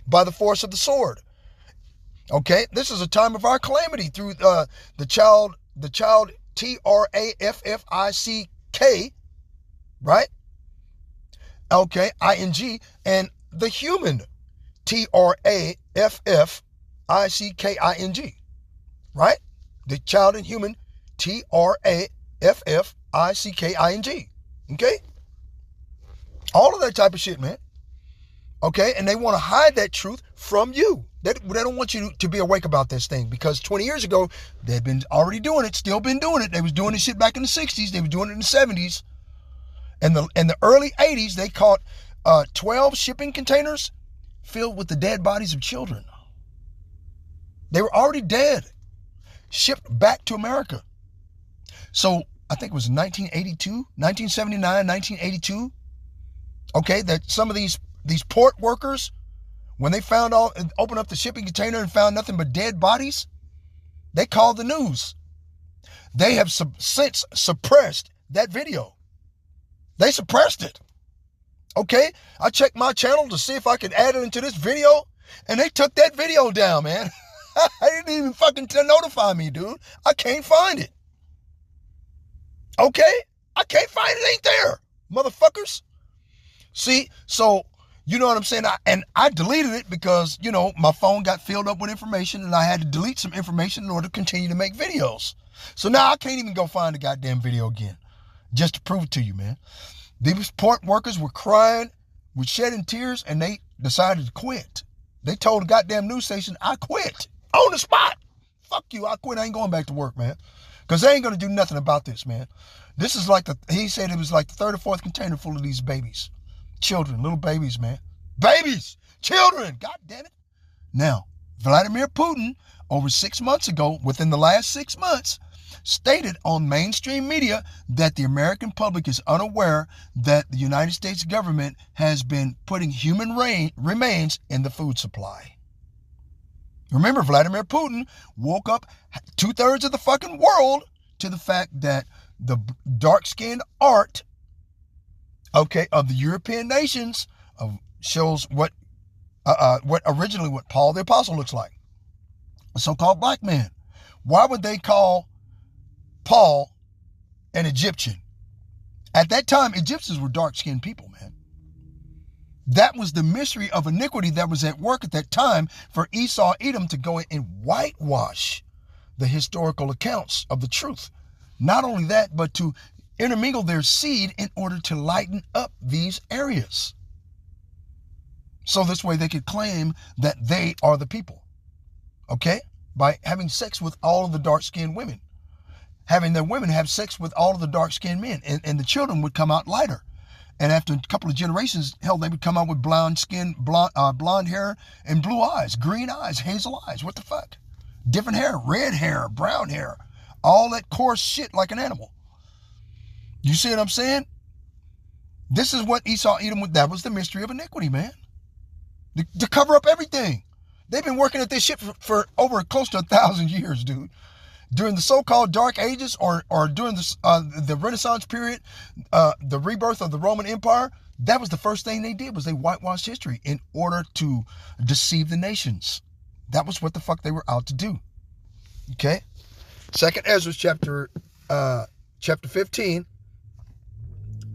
by the force of the sword. Okay, this is a time of our calamity through the child Traffick, right? Okay, ing, and the human Trafficking, right? The child and human Trafficking, okay? All of that type of shit, man. Okay, and they want to hide that truth from you. They don't want you to be awake about this thing, because 20 years ago, they'd been already doing it, still been doing it. They was doing this shit back in the 60s. They were doing it in the 70s. And in the early 80s, they caught 12 shipping containers filled with the dead bodies of children. They were already dead, shipped back to America. So I think it was 1979, 1982. Okay, that some of these port workers, when they opened up the shipping container and found nothing but dead bodies, they called the news. They have since suppressed that video. They suppressed it. Okay, I checked my channel to see if I could add it into this video, and they took that video down, man. I didn't even fucking notify me, dude. I can't find it. Okay? I can't find it. Ain't there, motherfuckers. See, so you know what I'm saying? I deleted it because, you know, my phone got filled up with information and I had to delete some information in order to continue to make videos. So now I can't even go find the goddamn video again just to prove it to you, man. These port workers were crying, were shedding tears, and they decided to quit. They told the goddamn news station, I quit on the spot. Fuck you, I quit. I ain't going back to work, man. Because they ain't going to do nothing about this, man. This is like he said it was like the third or fourth container full of these babies. Children, little babies, man. Babies, children, God damn it. Now, Vladimir Putin, over 6 months ago, within the last 6 months, stated on mainstream media that the American public is unaware that the United States government has been putting human remains in the food supply. Remember, Vladimir Putin woke up 2/3 of the fucking world to the fact that the dark-skinned art, of the European nations shows what originally what Paul the Apostle looks like, a so-called black man. Why would they call Paul an Egyptian? At that time, Egyptians were dark-skinned people, man. That was the mystery of iniquity that was at work at that time for Esau, Edom to go and whitewash the historical accounts of the truth. Not only that, but to intermingle their seed in order to lighten up these areas. So this way they could claim that they are the people. Okay? By having sex with all of the dark-skinned women. Having their women have sex with all of the dark-skinned men. And the children would come out lighter. And after a couple of generations, hell, they would come out with blonde skin, blonde hair, and blue eyes, green eyes, hazel eyes. What the fuck? Different hair, red hair, brown hair. All that coarse shit like an animal. You see what I'm saying? This is what Esau, Edom, that was the mystery of iniquity, man. To cover up everything. They've been working at this shit for over close to 1,000 years, dude. During the so-called Dark Ages or during the Renaissance period, the rebirth of the Roman Empire, that was the first thing they did, was they whitewashed history in order to deceive the nations. That was what the fuck they were out to do. Okay? 2nd Ezra chapter 15,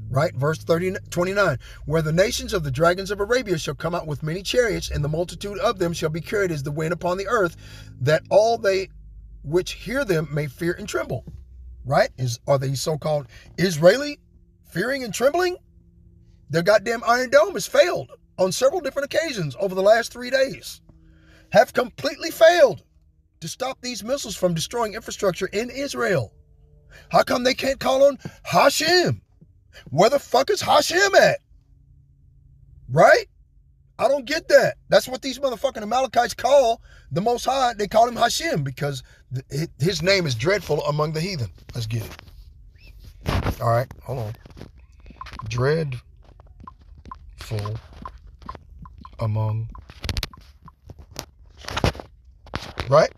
right? Verse 29. Where the nations of the dragons of Arabia shall come out with many chariots, and the multitude of them shall be carried as the wind upon the earth, that all they which hear them may fear and tremble. Right? Are they so-called Israeli fearing and trembling? Their goddamn Iron Dome has failed on several different occasions over the last 3 days. Have completely failed to stop these missiles from destroying infrastructure in Israel. How come they can't call on Hashem? Where the fuck is Hashem at? Right? I don't get that. That's what these motherfucking Amalekites call the Most High. They call him Hashem because his name is dreadful among the heathen. Let's get it. All right, hold on. Dreadful among. Right?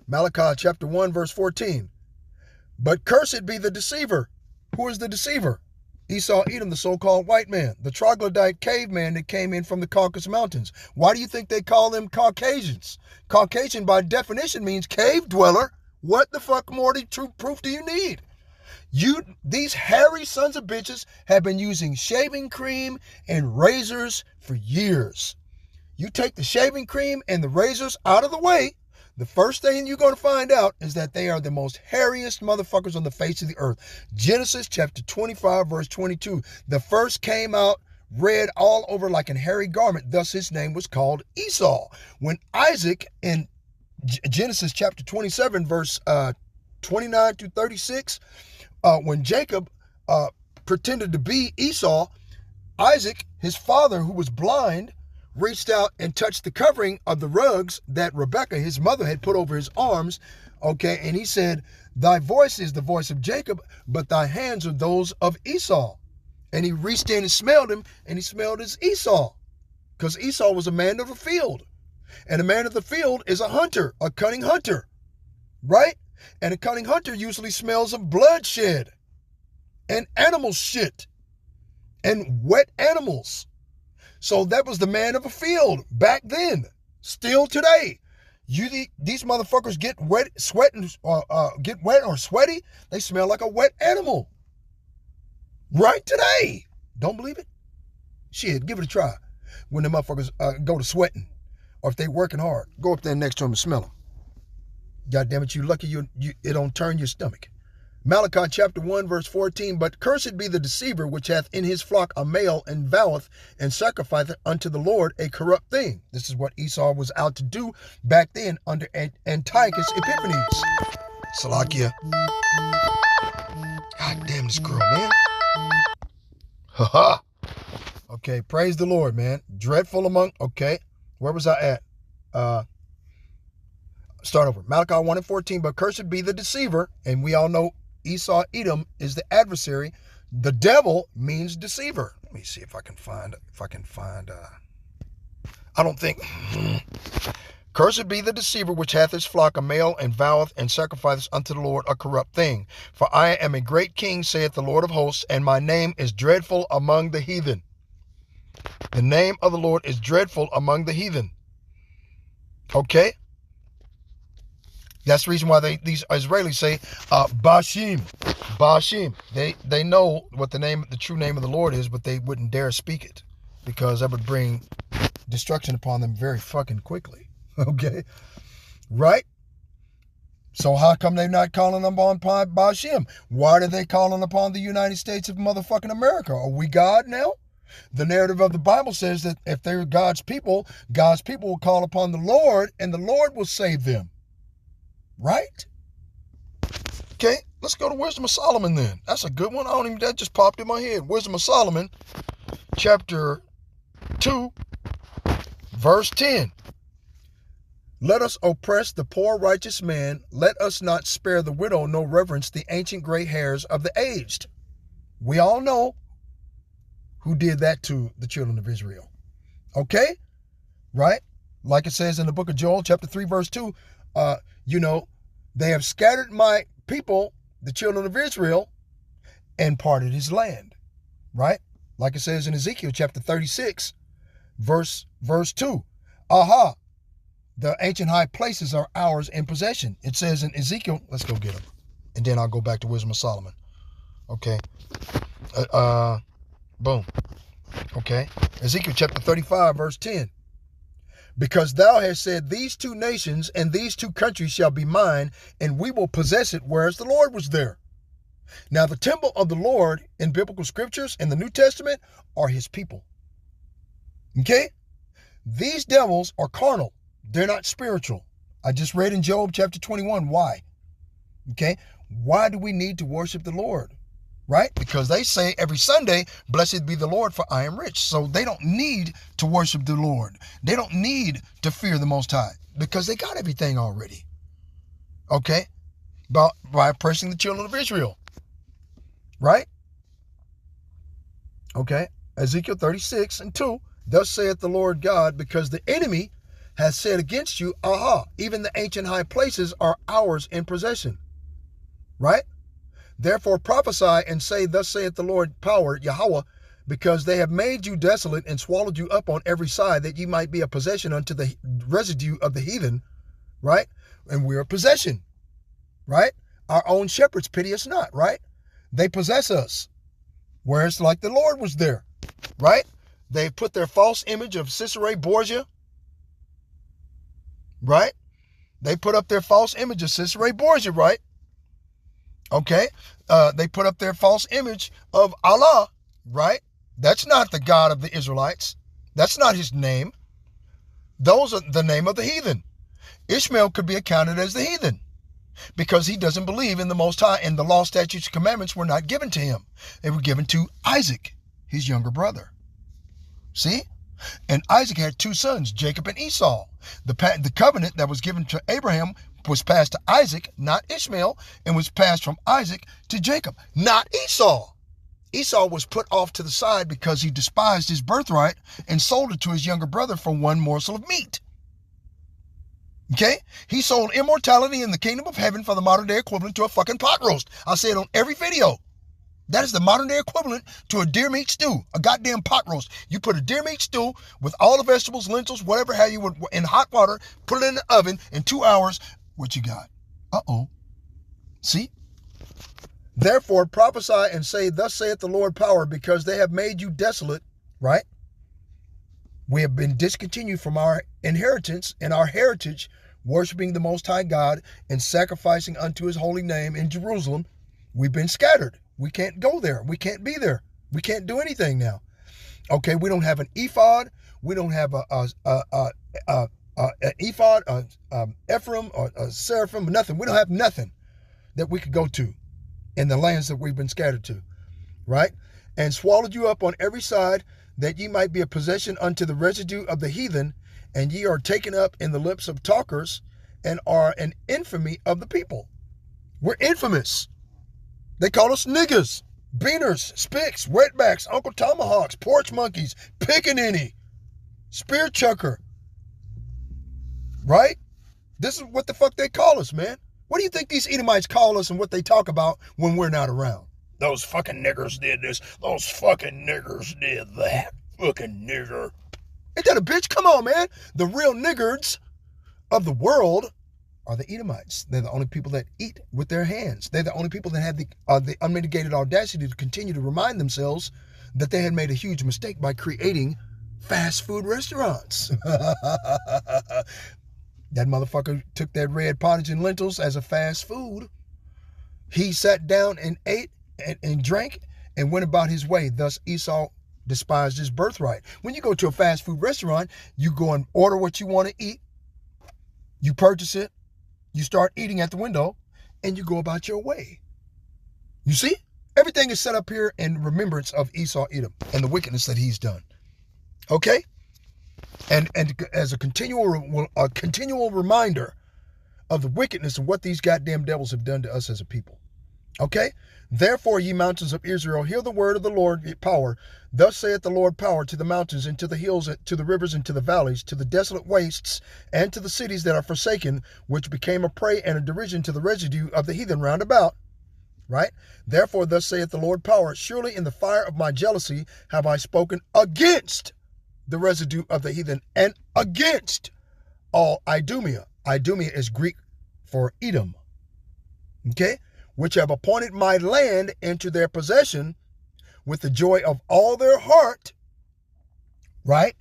Malachi chapter 1, verse 14. But cursed be the deceiver. Who is the deceiver? Esau, Edom, the so-called white man, the troglodyte caveman that came in from the Caucasus Mountains. Why do you think they call them Caucasians? Caucasian, by definition, means cave dweller. What the fuck more proof do you need? These hairy sons of bitches have been using shaving cream and razors for years. You take the shaving cream and the razors out of the way, the first thing you're going to find out is that they are the most hairiest motherfuckers on the face of the earth. Genesis chapter 25, verse 22. The first came out red all over like an hairy garment. Thus his name was called Esau. When Isaac in Genesis chapter 27, verse 29 to 36, when Jacob pretended to be Esau, Isaac, his father, who was blind, reached out and touched the covering of the rugs that Rebekah, his mother, had put over his arms. Okay, and he said, thy voice is the voice of Jacob, but thy hands are those of Esau. And he reached in and smelled him, and he smelled as Esau. Because Esau was a man of the field. And a man of the field is a hunter, a cunning hunter. Right? And a cunning hunter usually smells of bloodshed and animal shit and wet animals. So that was the man of a field back then. Still today. These motherfuckers get wet, sweating, get wet or sweaty. They smell like a wet animal. Right today. Don't believe it? Shit, give it a try. When the motherfuckers go to sweating, or if they working hard, go up there next to them and smell them. God damn it, you lucky it don't turn your stomach. Malachi chapter 1 verse 14, but cursed be the deceiver which hath in his flock a male and voweth and sacrificeth unto the Lord a corrupt thing. This is what Esau was out to do back then under Antiochus Epiphanes. Salakia. God damn this girl, man. Ha. Okay, praise the Lord, man. Dreadful among, okay. Where was I at? Start over. Malachi 1 and 14, but cursed be the deceiver, and we all know Esau, Edom is the adversary. The devil means deceiver. Let me see if I can find, I don't think. Cursed be the deceiver which hath his flock a male and voweth and sacrificeth unto the Lord a corrupt thing. For I am a great king, saith the Lord of hosts, and my name is dreadful among the heathen. The name of the Lord is dreadful among the heathen. Okay? That's the reason why these Israelis say Bashim. Bashim. They know what the true name of the Lord is, but they wouldn't dare speak it because that would bring destruction upon them very fucking quickly. Okay? Right? So how come they're not calling upon Bashim? Why are they calling upon the United States of motherfucking America? Are we God now? The narrative of the Bible says that if they're God's people will call upon the Lord and the Lord will save them. Right? Okay, let's go to Wisdom of Solomon then. That's a good one. That just popped in my head. Wisdom of Solomon, chapter 2, verse 10. Let us oppress the poor righteous man. Let us not spare the widow, nor reverence the ancient gray hairs of the aged. We all know who did that to the children of Israel. Okay? Right? Like it says in the book of Joel, chapter 3, verse 2, they have scattered my people, the children of Israel, and parted his land. Right? Like it says in Ezekiel chapter 36, verse 2. Aha! The ancient high places are ours in possession. It says in Ezekiel, let's go get them. And then I'll go back to Wisdom of Solomon. Okay. Boom. Okay. Ezekiel chapter 35, verse 10. Because thou hast said, these two nations and these two countries shall be mine, and we will possess it, whereas the Lord was there. Now, the temple of the Lord in biblical scriptures in the New Testament are his people. Okay? These devils are carnal. They're not spiritual. I just read in Job chapter 21 why. Okay? Why do we need to worship the Lord? Right? Because they say every Sunday, blessed be the Lord, for I am rich. So they don't need to worship the Lord. They don't need to fear the Most High because they got everything already. Okay? By oppressing the children of Israel. Right? Okay? Ezekiel 36 and 2. Thus saith the Lord God, because the enemy has said against you, aha, even the ancient high places are ours in possession. Right? Therefore prophesy and say, thus saith the Lord power, Yahweh, because they have made you desolate and swallowed you up on every side, that ye might be a possession unto the residue of the heathen, right? And we're a possession, right? Our own shepherds pity us not, right? They possess us, whereas like the Lord was there, right? They put their false image of Cicero Borgia, right? They put up their false image of Cicero Borgia, right? Okay, they put up their false image of Allah, right? That's not the God of the Israelites. That's not his name. Those are the name of the heathen. Ishmael could be accounted as the heathen because he doesn't believe in the Most High, and the law, statutes, and commandments were not given to him. They were given to Isaac, his younger brother. See? And Isaac had two sons, Jacob and Esau. The covenant that was given to Abraham was passed to Isaac, not Ishmael, and was passed from Isaac to Jacob, not Esau. Esau was put off to the side because he despised his birthright and sold it to his younger brother for one morsel of meat. Okay? He sold immortality in the kingdom of heaven for the modern day equivalent to a fucking pot roast. I say it on every video. That is the modern day equivalent to a deer meat stew, a goddamn pot roast. You put a deer meat stew with all the vegetables, lentils, whatever, how you would, in hot water, put it in the oven in 2 hours. What you got? Uh-oh. See? Therefore prophesy and say, thus saith the Lord power, because they have made you desolate, right? We have been discontinued from our inheritance and our heritage, worshiping the Most High God and sacrificing unto his holy name in Jerusalem. We've been scattered. We can't go there. We can't be there. We can't do anything now. Okay, we don't have an ephod. We don't have an ephod, Ephraim, or a seraphim, nothing. We don't have nothing that we could go to in the lands that we've been scattered to, right? And swallowed you up on every side, that ye might be a possession unto the residue of the heathen, and ye are taken up in the lips of talkers, and are an infamy of the people. We're infamous. They call us niggas, beaners, spicks, wetbacks, Uncle Tomahawks, porch monkeys, pickaninny, spear chucker. Right? This is what the fuck they call us, man. What do you think these Edomites call us and what they talk about when we're not around? Those fucking niggers did this. Those fucking niggers did that. Fucking nigger. Ain't that a bitch? Come on, man. The real niggards of the world are the Edomites. They're the only people that eat with their hands. They're the only people that have the unmitigated audacity to continue to remind themselves that they had made a huge mistake by creating fast food restaurants. That motherfucker took that red pottage and lentils as a fast food. He sat down and ate and drank and went about his way. Thus Esau despised his birthright. When you go to a fast food restaurant, you go and order what you want to eat. You purchase it. You start eating at the window, and you go about your way. You see? Everything is set up here in remembrance of Esau Edom and the wickedness that he's done. Okay? And as a continual reminder of the wickedness of what these goddamn devils have done to us as a people. Okay? Therefore, ye mountains of Israel, hear the word of the Lord power. Thus saith the Lord power to the mountains, and to the hills, to the rivers, and to the valleys, to the desolate wastes, and to the cities that are forsaken, which became a prey and a derision to the residue of the heathen round about. Right? Therefore, thus saith the Lord power, surely in the fire of my jealousy have I spoken against the residue of the heathen, and against all Idumea. Idumea is Greek for Edom. Okay? Which have appointed my land into their possession with the joy of all their heart. Right?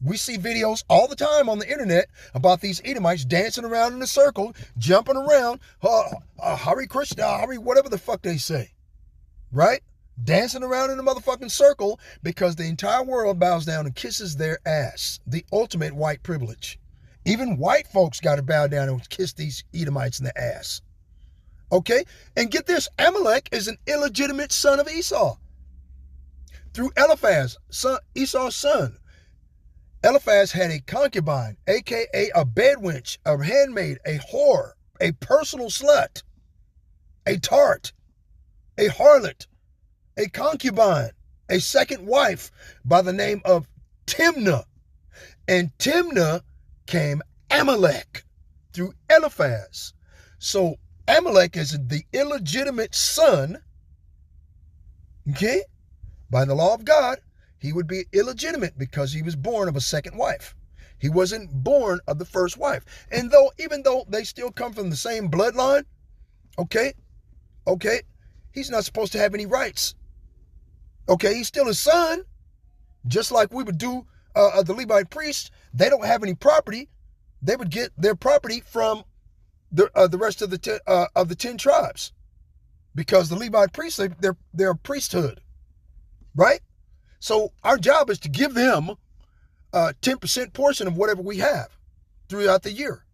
We see videos all the time on the internet about these Edomites dancing around in a circle, jumping around, Hare Krishna, Hare whatever the fuck they say. Right? Dancing around in a motherfucking circle because the entire world bows down and kisses their ass. The ultimate white privilege. Even white folks got to bow down and kiss these Edomites in the ass. Okay? And get this, Amalek is an illegitimate son of Esau. Through Eliphaz, Esau's son. Eliphaz had a concubine, aka a bedwench, a handmaid, a whore, a personal slut, a tart, a harlot, a concubine, a second wife by the name of Timnah. And Timnah came Amalek through Eliphaz. So Amalek is the illegitimate son, okay? By the law of God, he would be illegitimate because he was born of a second wife. He wasn't born of the first wife. And even though they still come from the same bloodline, okay, he's not supposed to have any rights. Okay, he's still his son, just like we would do the Levite priests. They don't have any property. They would get their property from the rest of the 10 tribes, because the Levite priests, they're a priesthood, right? So our job is to give them a 10% portion of whatever we have throughout the year.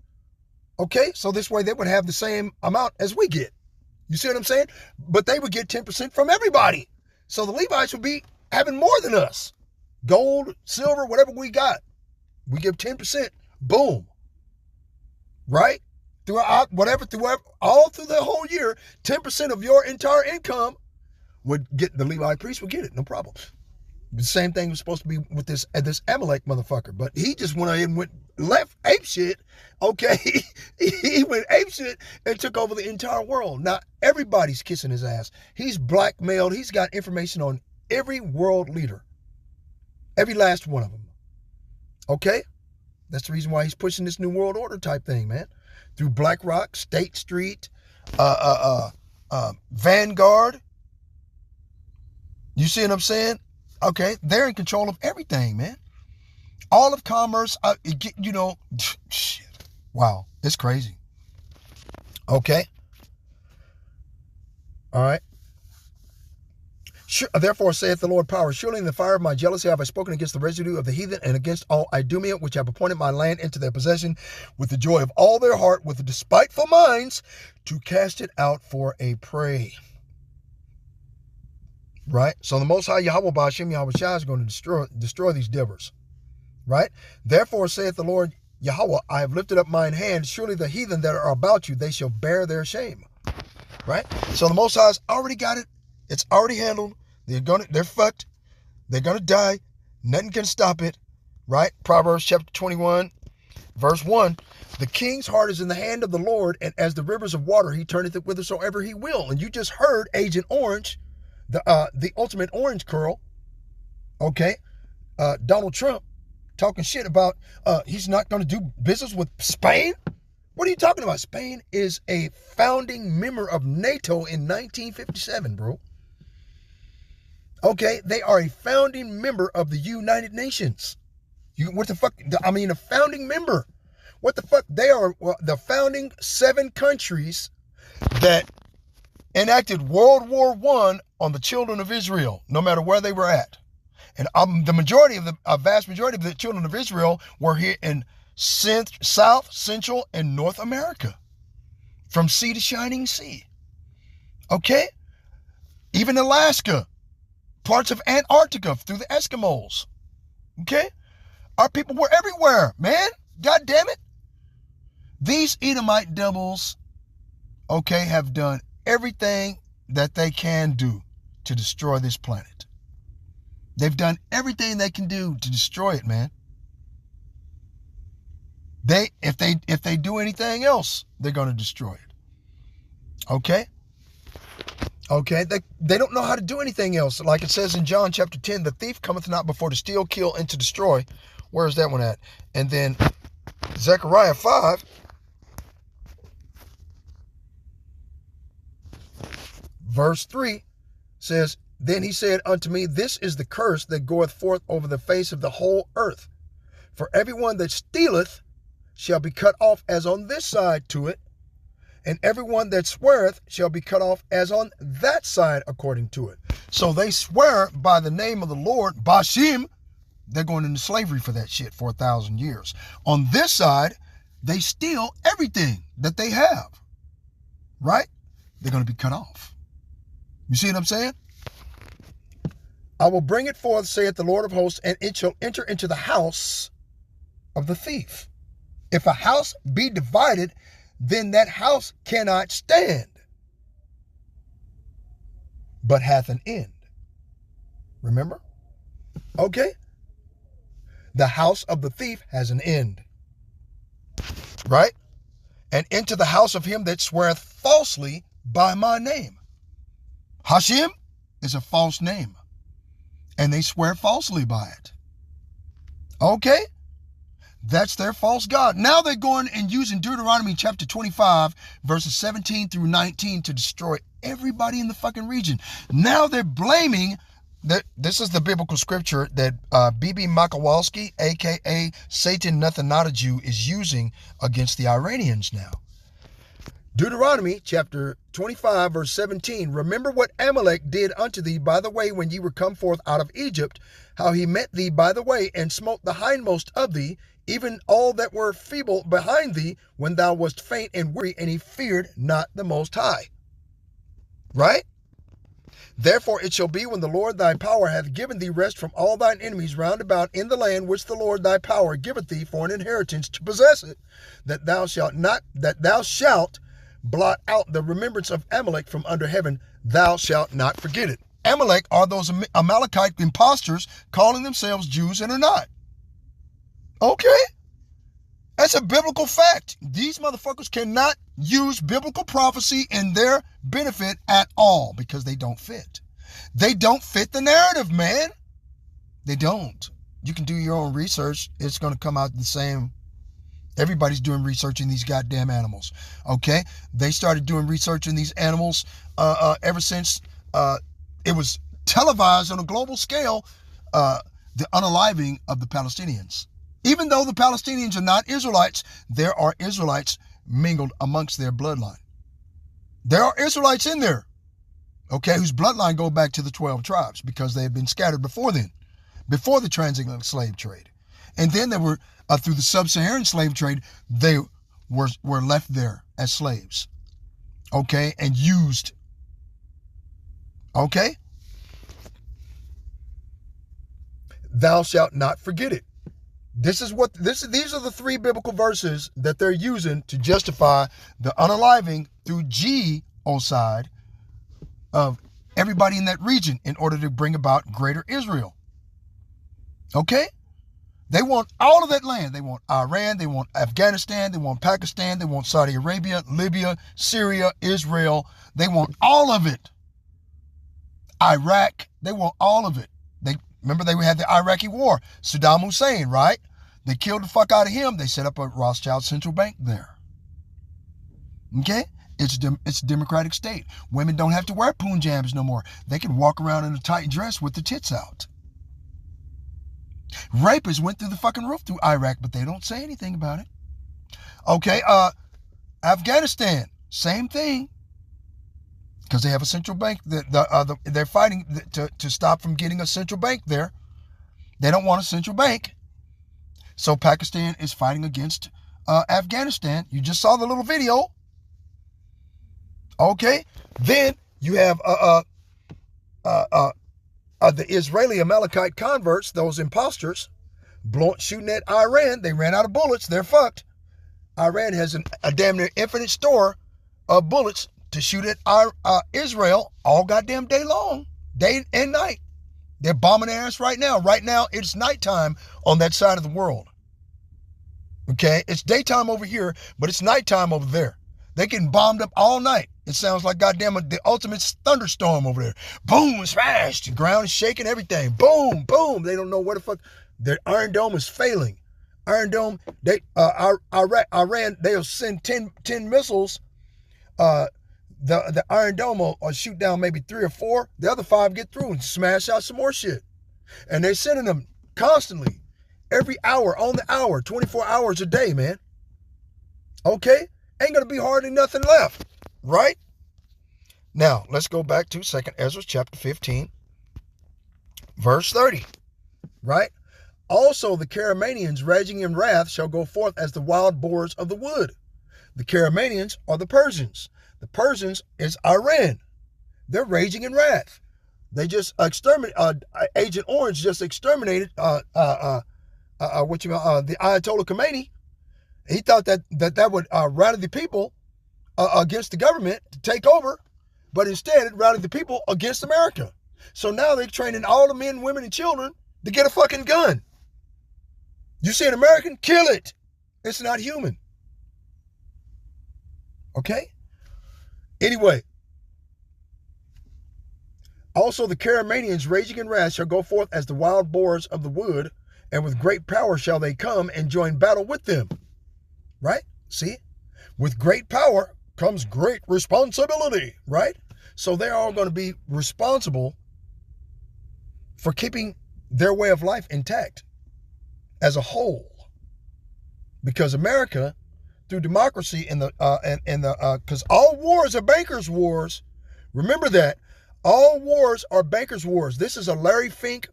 Okay, so this way they would have the same amount as we get. You see what I'm saying? But they would get 10% from everybody. So the Levites would be having more than us. Gold, silver, whatever we got. We give 10%. Boom. Right? Throughout, all through the whole year, 10% of your entire income would get, the Levite priest would get it. No problem. The same thing was supposed to be with this Amalek motherfucker, but he just went ahead and left ape shit. Okay, he went ape shit and took over the entire world. Now everybody's kissing his ass. He's blackmailed. He's got information on every world leader, every last one of them. Okay, that's the reason why he's pushing this new world order type thing, man. Through BlackRock, State Street, Vanguard. You see what I'm saying? Okay, they're in control of everything, man. All of commerce, you know, shit. Wow, it's crazy. Okay. All right. Sure, therefore saith the Lord power, surely in the fire of my jealousy have I spoken against the residue of the heathen and against all Idumea, which have appointed my land into their possession with the joy of all their heart, with the despiteful minds, to cast it out for a prey. Right? So the Most High Yahweh Ba'ashem Yahweh Shai is going to destroy these divers. Right? Therefore saith the Lord Yahweh, I have lifted up mine hand, surely the heathen that are about you, they shall bear their shame. Right? So the Most High's already got it. It's already handled. They're fucked. They're gonna die. Nothing can stop it. Right? Proverbs chapter 21, verse 1. The king's heart is in the hand of the Lord, and as the rivers of water, he turneth it whithersoever he will. And you just heard Agent Orange, the ultimate orange curl, okay, Donald Trump, talking shit about he's not going to do business with Spain. What are you talking about? Spain is a founding member of NATO in 1957, bro. Okay, they are a founding member of the United Nations. What the fuck? I mean, a founding member. What the fuck? They are the founding 7 countries that enacted World War I on the children of Israel, no matter where they were at. And a vast majority of the children of Israel were here in South, Central, and North America, from sea to shining sea. Okay? Even Alaska, parts of Antarctica through the Eskimos. Okay? Our people were everywhere, man. God damn it. These Edomite devils, okay, have done everything that they can do to destroy this planet. They've done everything they can do to destroy it, man. If they do anything else, they're going to destroy it. Okay? Okay? They don't know how to do anything else. Like it says in John chapter 10, the thief cometh not before to steal, kill, and to destroy. Where's that one at? And then Zechariah 5. Verse 3 says, Then he said unto me, This is the curse that goeth forth over the face of the whole earth. For everyone that stealeth shall be cut off as on this side to it, and everyone that sweareth shall be cut off as on that side according to it. So they swear by the name of the Lord, Bashim. They're going into slavery for that shit for 1,000 years. On this side, they steal everything that they have. Right? They're going to be cut off. You see what I'm saying? I will bring it forth, saith the Lord of hosts, and it shall enter into the house of the thief. If a house be divided, then that house cannot stand, but hath an end. Remember? Okay? The house of the thief has an end. Right? And into the house of him that sweareth falsely by my name. Hashem is a false name, and they swear falsely by it. Okay? That's their false god. Now they're going and using Deuteronomy chapter 25, verses 17 through 19 to destroy everybody in the fucking region. Now they're blaming, that this is the biblical scripture that B.B. Makowalski, a.k.a. Satan Nothing Not a Jew, is using against the Iranians now. Deuteronomy chapter 25, verse 17. Remember what Amalek did unto thee by the way when ye were come forth out of Egypt, how he met thee by the way and smote the hindmost of thee, even all that were feeble behind thee, when thou wast faint and weary, and he feared not the Most High. Right? Therefore it shall be when the Lord thy power hath given thee rest from all thine enemies round about in the land which the Lord thy power giveth thee for an inheritance to possess it, that thou shalt blot out the remembrance of Amalek from under heaven, thou shalt not forget it. Amalek are those Amalekite imposters calling themselves Jews and are not. Okay? That's a biblical fact. These motherfuckers cannot use biblical prophecy in their benefit at all because they don't fit. They don't fit the narrative, man. They don't. You can do your own research. It's going to come out the same. Everybody's doing research in these goddamn animals. Okay? They started doing research in these animals ever since it was televised on a global scale, the unaliving of the Palestinians. Even though the Palestinians are not Israelites, there are Israelites mingled amongst their bloodline. There are Israelites in there, okay, whose bloodline go back to the 12 tribes because they had been scattered before then, before the transatlantic slave trade. And then they were, through the sub-Saharan slave trade, they were left there as slaves, okay, and used, okay? Thou shalt not forget it. These are the three biblical verses that they're using to justify the unaliving through genocide of everybody in that region in order to bring about greater Israel. Okay? They want all of that land. They want Iran, they want Afghanistan, they want Pakistan, they want Saudi Arabia, Libya, Syria, Israel. They want all of it. Iraq, they want all of it. Remember they had the Iraqi war. Saddam Hussein, right? They killed the fuck out of him. They set up a Rothschild central bank there. Okay? It's a democratic state. Women don't have to wear punjabs no more. They can walk around in a tight dress with the tits out. Rapists went through the fucking roof through Iraq, but they don't say anything about it. Okay, Afghanistan, same thing. Because they have a central bank. They're fighting to stop from getting a central bank there. They don't want a central bank. So Pakistan is fighting against Afghanistan. You just saw the little video. Okay. Then you have the Israeli Amalekite converts, those imposters, shooting at Iran. They ran out of bullets. They're fucked. Iran has a damn near infinite store of bullets to shoot at Israel all goddamn day long, day and night. They're bombing their ass right now. Right now, it's nighttime on that side of the world. Okay? It's daytime over here, but it's nighttime over there. They getting bombed up all night. It sounds like goddamn the ultimate thunderstorm over there. Boom, smash. The ground is shaking, everything. Boom, boom. They don't know where the fuck. Their Iron Dome is failing. Iron Dome, Iran, they'll send 10 missiles. The Iron Dome will shoot down maybe 3 or 4. The other 5 get through and smash out some more shit. And they're sending them constantly, every hour, on the hour, 24 hours a day, man. Okay? Ain't going to be hardly nothing left, right? Now, let's go back to 2 Ezra chapter 15, verse 30, right? Also, the Caramanians raging in wrath shall go forth as the wild boars of the wood. The Caramanians are the Persians. The Persians is Iran. They're raging in wrath. They just exterminated, Agent Orange just exterminated, the Ayatollah Khomeini. He thought that would rally the people against the government to take over, but instead it rallied the people against America. So now they're training all the men, women, and children to get a fucking gun. You see an American? Kill it. It's not human. Okay? Anyway, also the Caramanians raging in wrath shall go forth as the wild boars of the wood, and with great power shall they come and join battle with them. Right? See? With great power comes great responsibility, right? So they're all going to be responsible for keeping their way of life intact as a whole. Because America, through democracy because all wars are bankers' wars. Remember that. All wars are bankers' wars. This is a Larry Fink,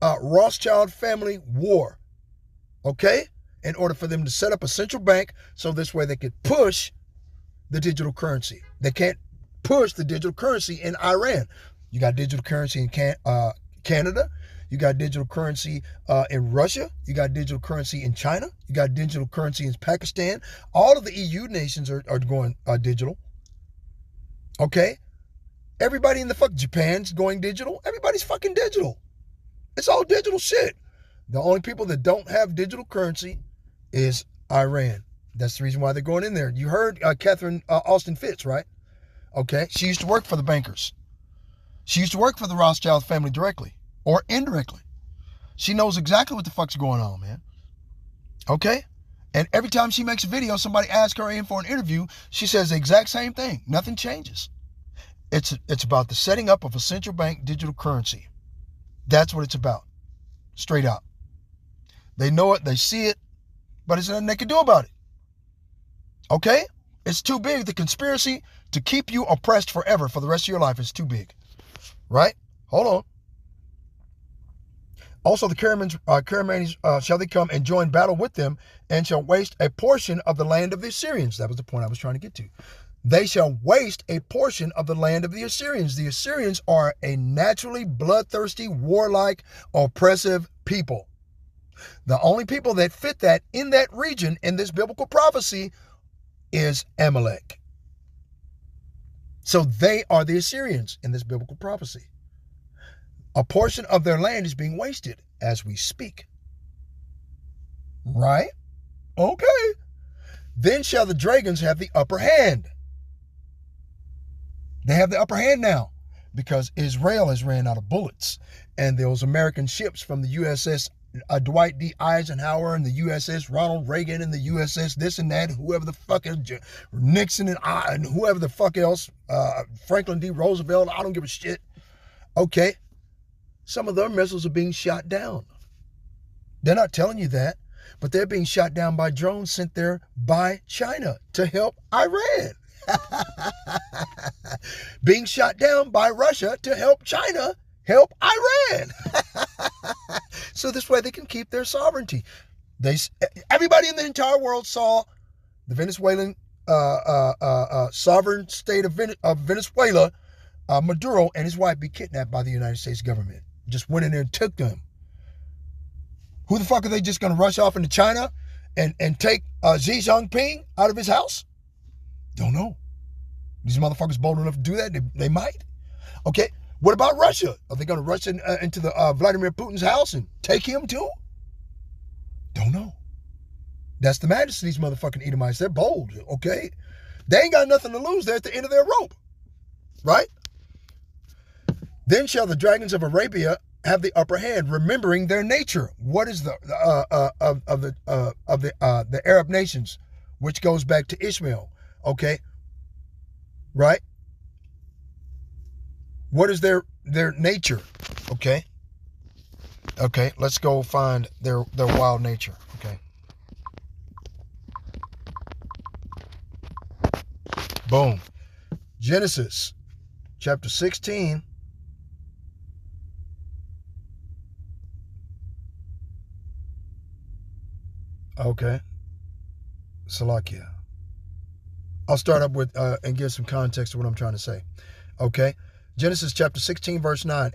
Rothschild family war. Okay? In order for them to set up a central bank so this way they could push the digital currency. They can't push the digital currency in Iran. You got digital currency in Canada. You got digital currency in Russia. You got digital currency in China. You got digital currency in Pakistan. All of the EU nations are going digital. Okay? Everybody in the Japan's going digital. Everybody's fucking digital. It's all digital shit. The only people that don't have digital currency is Iran. That's the reason why they're going in there. You heard Catherine Austin Fitz, right? Okay. She used to work for the bankers. She used to work for the Rothschild family directly or indirectly. She knows exactly what the fuck's going on, man. Okay? And every time she makes a video, somebody asks her in for an interview, she says the exact same thing. Nothing changes. It's about the setting up of a central bank digital currency. That's what it's about. Straight out. They know it, they see it, but there's nothing they can do about it. Okay? It's too big. The conspiracy to keep you oppressed forever for the rest of your life is too big. Right? Hold on. Also, the Caramenes shall they come and join battle with them, and shall waste a portion of the land of the Assyrians. That was the point I was trying to get to. They shall waste a portion of the land of the Assyrians. The Assyrians are a naturally bloodthirsty, warlike, oppressive people. The only people that fit that in that region in this biblical prophecy is Amalek. So they are the Assyrians in this biblical prophecy. A portion of their land is being wasted as we speak. Right? Okay. Then shall the dragons have the upper hand. They have the upper hand now because Israel has ran out of bullets. And those American ships from the USS Dwight D. Eisenhower and the USS Ronald Reagan and the USS this and that, whoever the fuck is Nixon and whoever the fuck else, Franklin D. Roosevelt, I don't give a shit. Okay. Some of their missiles are being shot down. They're not telling you that, but they're being shot down by drones sent there by China to help Iran. Being shot down by Russia to help China help Iran. So this way they can keep their sovereignty. Everybody in the entire world saw the Venezuelan sovereign state of Venezuela, Maduro and his wife be kidnapped by the United States government. Just went in there and took them. Who the fuck are they just going to rush off into China and take Xi Jinping out of his house? Don't know. These motherfuckers bold enough to do that? They might. Okay. What about Russia? Are they going to rush into the Vladimir Putin's house and take him too? Don't know. That's the madness of these motherfucking Edomites. They're bold, okay? They ain't got nothing to lose. They're at the end of their rope, right? Then shall the dragons of Arabia have the upper hand, remembering their nature. What is the Arab nations, which goes back to Ishmael, okay? Right? What is their nature? Okay. Okay, let's go find their wild nature. Okay. Boom. Genesis chapter 16. Okay. Salakia. I'll start up with and give some context to what I'm trying to say. Okay. Genesis chapter 16, verse 9.